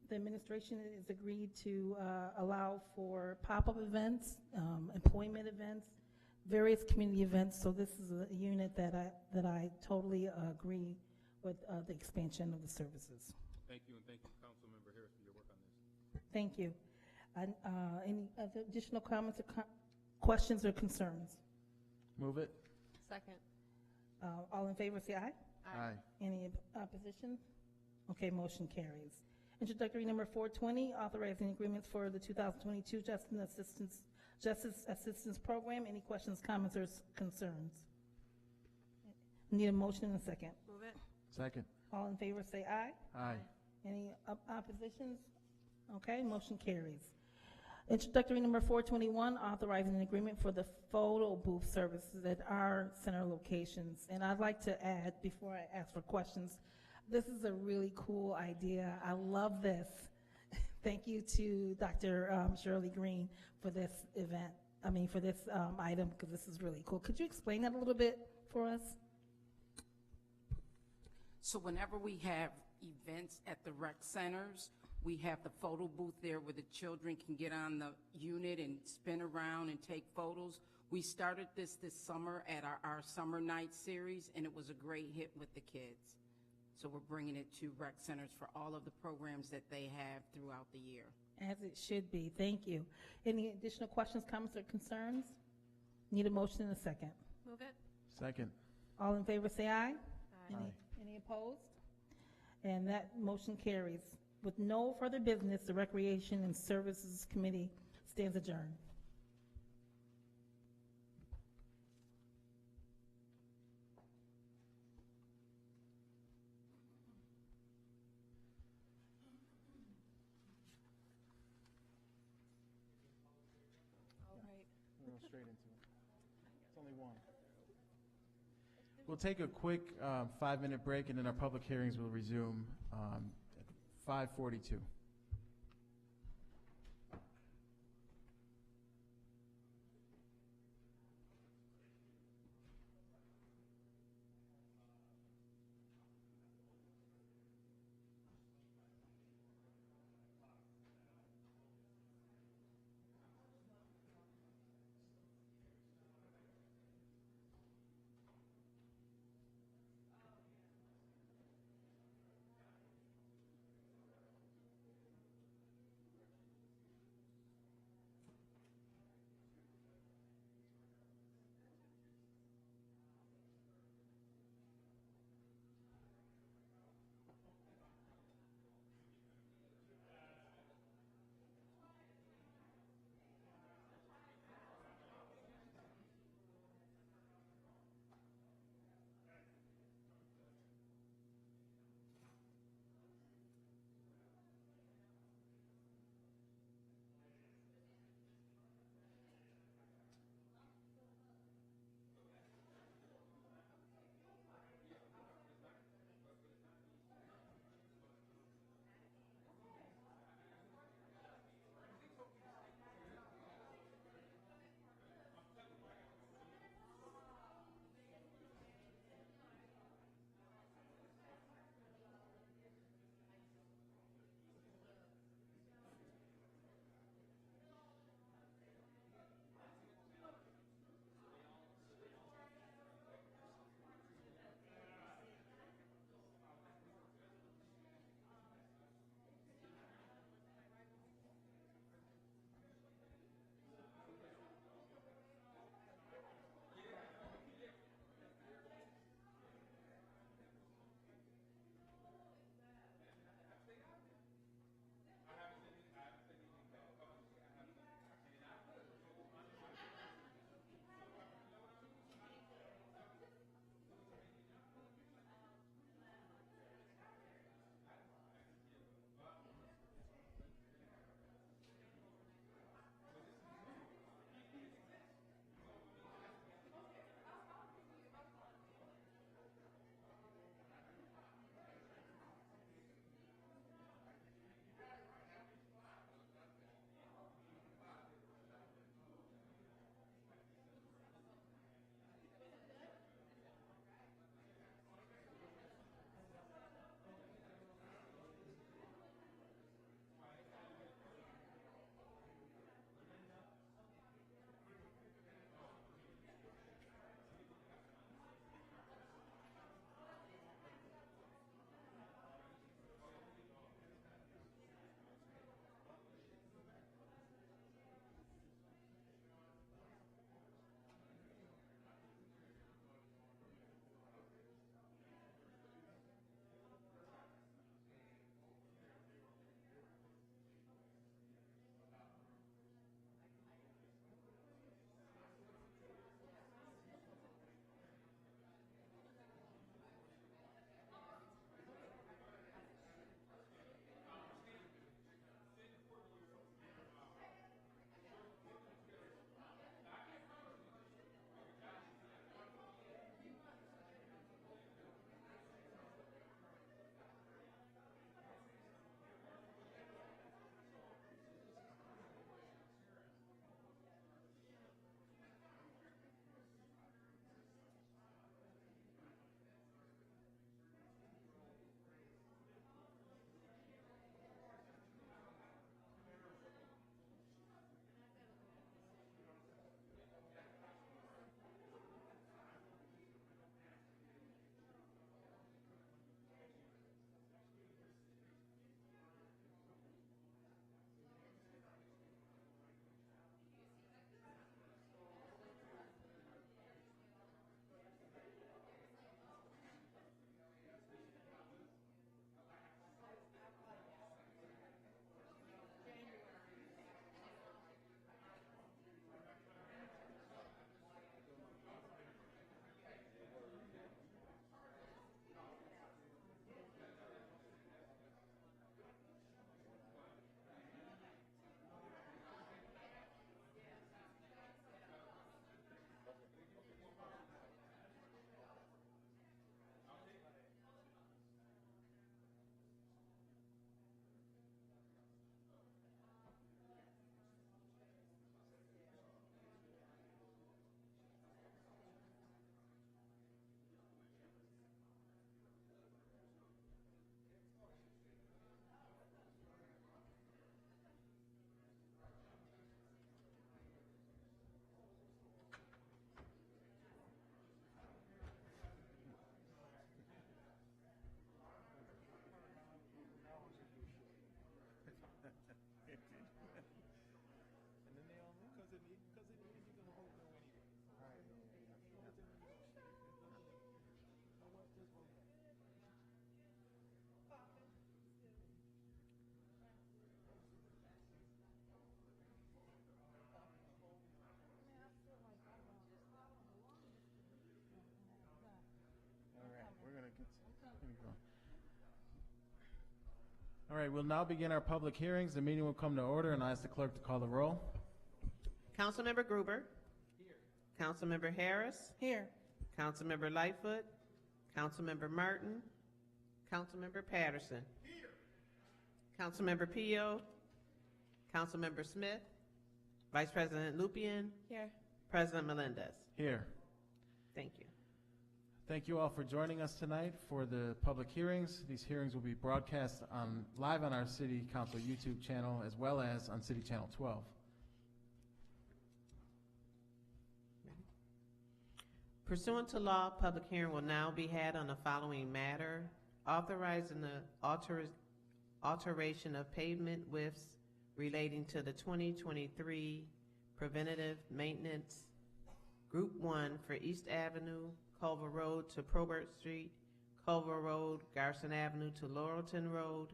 The administration has agreed to allow for pop-up events, employment events, various community events. So this is a unit that I totally agree with the expansion of the services. Thank you, and thank you, Councilmember Harris, for your work on this. Thank you. And, any other additional comments or questions or concerns? Move it. Second. All in favor, say aye. Aye. Any opposition? Okay, motion carries. Introductory number 420, authorizing agreements for the 2022 Justice Assistance Program. Any questions, comments, or concerns? Need a motion and a second. Move it. Second. All in favor, say aye. Aye. Any oppositions? Okay, motion carries. Introductory number 421, authorizing an agreement for the photo booth services at our center locations. And I'd like to add, before I ask for questions, this is a really cool idea. I love this. Thank you to Dr. Shirley Green for this event, for this item, because this is really cool. Could you explain that a little bit for us? So whenever we have events at the rec centers, we have the photo booth there where the children can get on the unit and spin around and take photos. We started this summer at our summer night series, and it was a great hit with the kids. So we're bringing it to rec centers for all of the programs that they have throughout the year. As it should be. Thank you. Any additional questions, comments, or concerns? Need a motion and a second. Move it. Second. All in favor, say aye. Aye. Any opposed? And that motion carries. With no further business, the Recreation and Services Committee stands adjourned. All right. We'll go straight into it. It's only one. We'll take a quick 5-minute break, and then our public hearings will resume at 5:42. All right, we'll now begin our public hearings. The meeting will come to order, and I ask the clerk to call the roll. Councilmember Gruber. Here. Councilmember Harris. Here. Councilmember Lightfoot. Councilmember Martin. Councilmember Patterson. Here. Councilmember Pio. Councilmember Smith. Vice President Lupien. Here. President Melendez. Here. Thank you. Thank you all for joining us tonight for the public hearings. These hearings will be broadcast live on our City Council YouTube channel as well as on City Channel 12. Pursuant to law, public hearing will now be had on the following matter: authorizing the alteration of pavement widths relating to the 2023 preventative maintenance Group 1 for East Avenue, Culver Road to Probert Street, Culver Road, Garrison Avenue to Laurelton Road,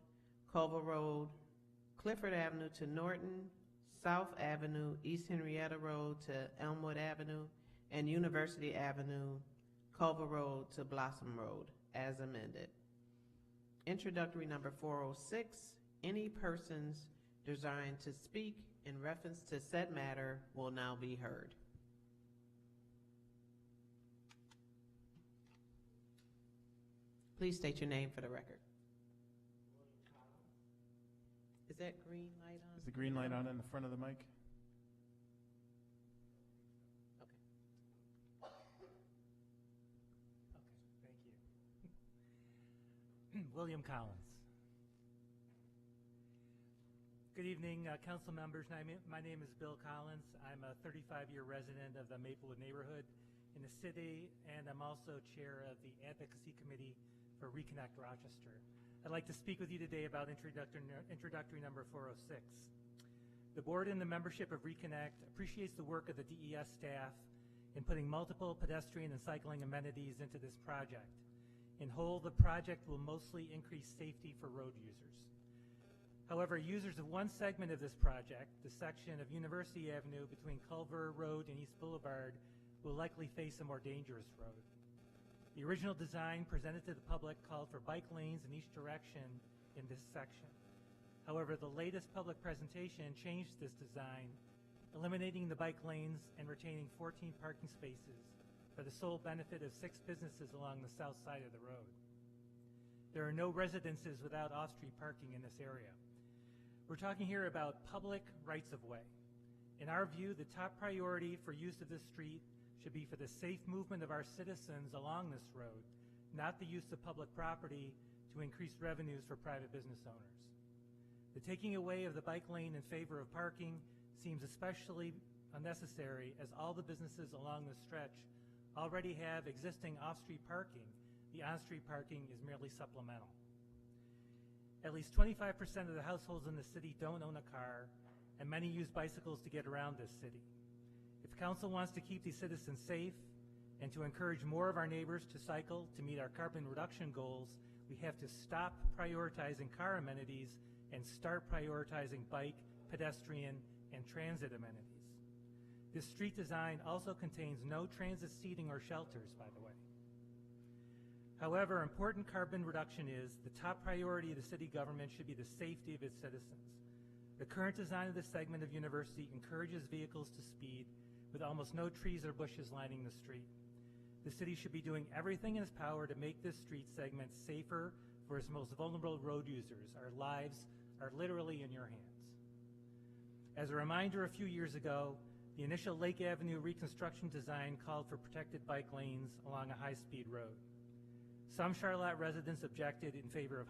Culver Road, Clifford Avenue to Norton, South Avenue, East Henrietta Road to Elmwood Avenue, and University Avenue, Culver Road to Blossom Road, as amended. Introductory number 406, any persons desiring to speak in reference to said matter will now be heard. Please state your name for the record. Is that green light on? Is the green light on in the front of the mic? Okay. Thank you. William Collins. Good evening, council members. My name is Bill Collins. I'm a 35-year resident of the Maplewood neighborhood in the city, and I'm also chair of the Advocacy Committee for Reconnect Rochester. I'd like to speak with you today about introductory number 406. The board and the membership of Reconnect appreciates the work of the DES staff in putting multiple pedestrian and cycling amenities into this project. In whole, the project will mostly increase safety for road users. However, users of one segment of this project, the section of University Avenue between Culver Road and East Boulevard, will likely face a more dangerous road. The original design presented to the public called for bike lanes in each direction in this section. However, the latest public presentation changed this design, eliminating the bike lanes and retaining 14 parking spaces for the sole benefit of 6 businesses along the south side of the road. There are no residences without off-street parking in this area. We're talking here about public rights-of-way. In our view, the top priority for use of this street should be for the safe movement of our citizens along this road, not the use of public property to increase revenues for private business owners. The taking away of the bike lane in favor of parking seems especially unnecessary, as all the businesses along this stretch already have existing off-street parking. The on-street parking is merely supplemental. At least 25% of the households in the city don't own a car, and many use bicycles to get around this city. If council wants to keep these citizens safe and to encourage more of our neighbors to cycle to meet our carbon reduction goals, we have to stop prioritizing car amenities and start prioritizing bike, pedestrian, and transit amenities. This street design also contains no transit seating or shelters, by the way. However important carbon reduction is, the top priority of the city government should be the safety of its citizens. The current design of this segment of University encourages vehicles to speed with almost no trees or bushes lining the street. The city should be doing everything in its power to make this street segment safer for its most vulnerable road users. Our lives are literally in your hands. As a reminder, a few years ago, the initial Lake Avenue reconstruction design called for protected bike lanes along a high-speed road. Some Charlotte residents objected in favor of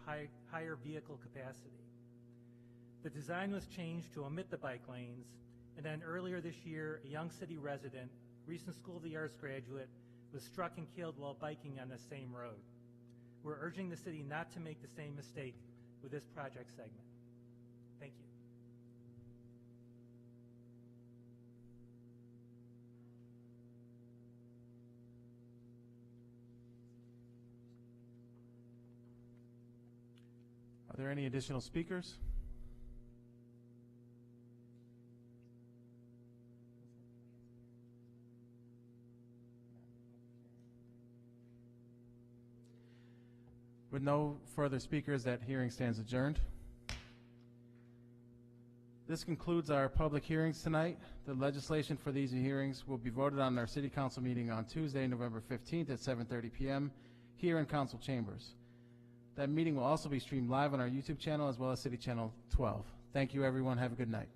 higher vehicle capacity. The design was changed to omit the bike lanes, and then earlier this year, a young city resident, recent School of the Arts graduate, was struck and killed while biking on the same road. We're urging the city not to make the same mistake with this project segment. Thank you. Are there any additional speakers? With no further speakers, that hearing stands adjourned. This concludes our public hearings tonight. The legislation for these hearings will be voted on in our City Council meeting on Tuesday, November 15th at 7:30 p.m. here in Council Chambers. That meeting will also be streamed live on our YouTube channel as well as City Channel 12. Thank you, everyone. Have a good night.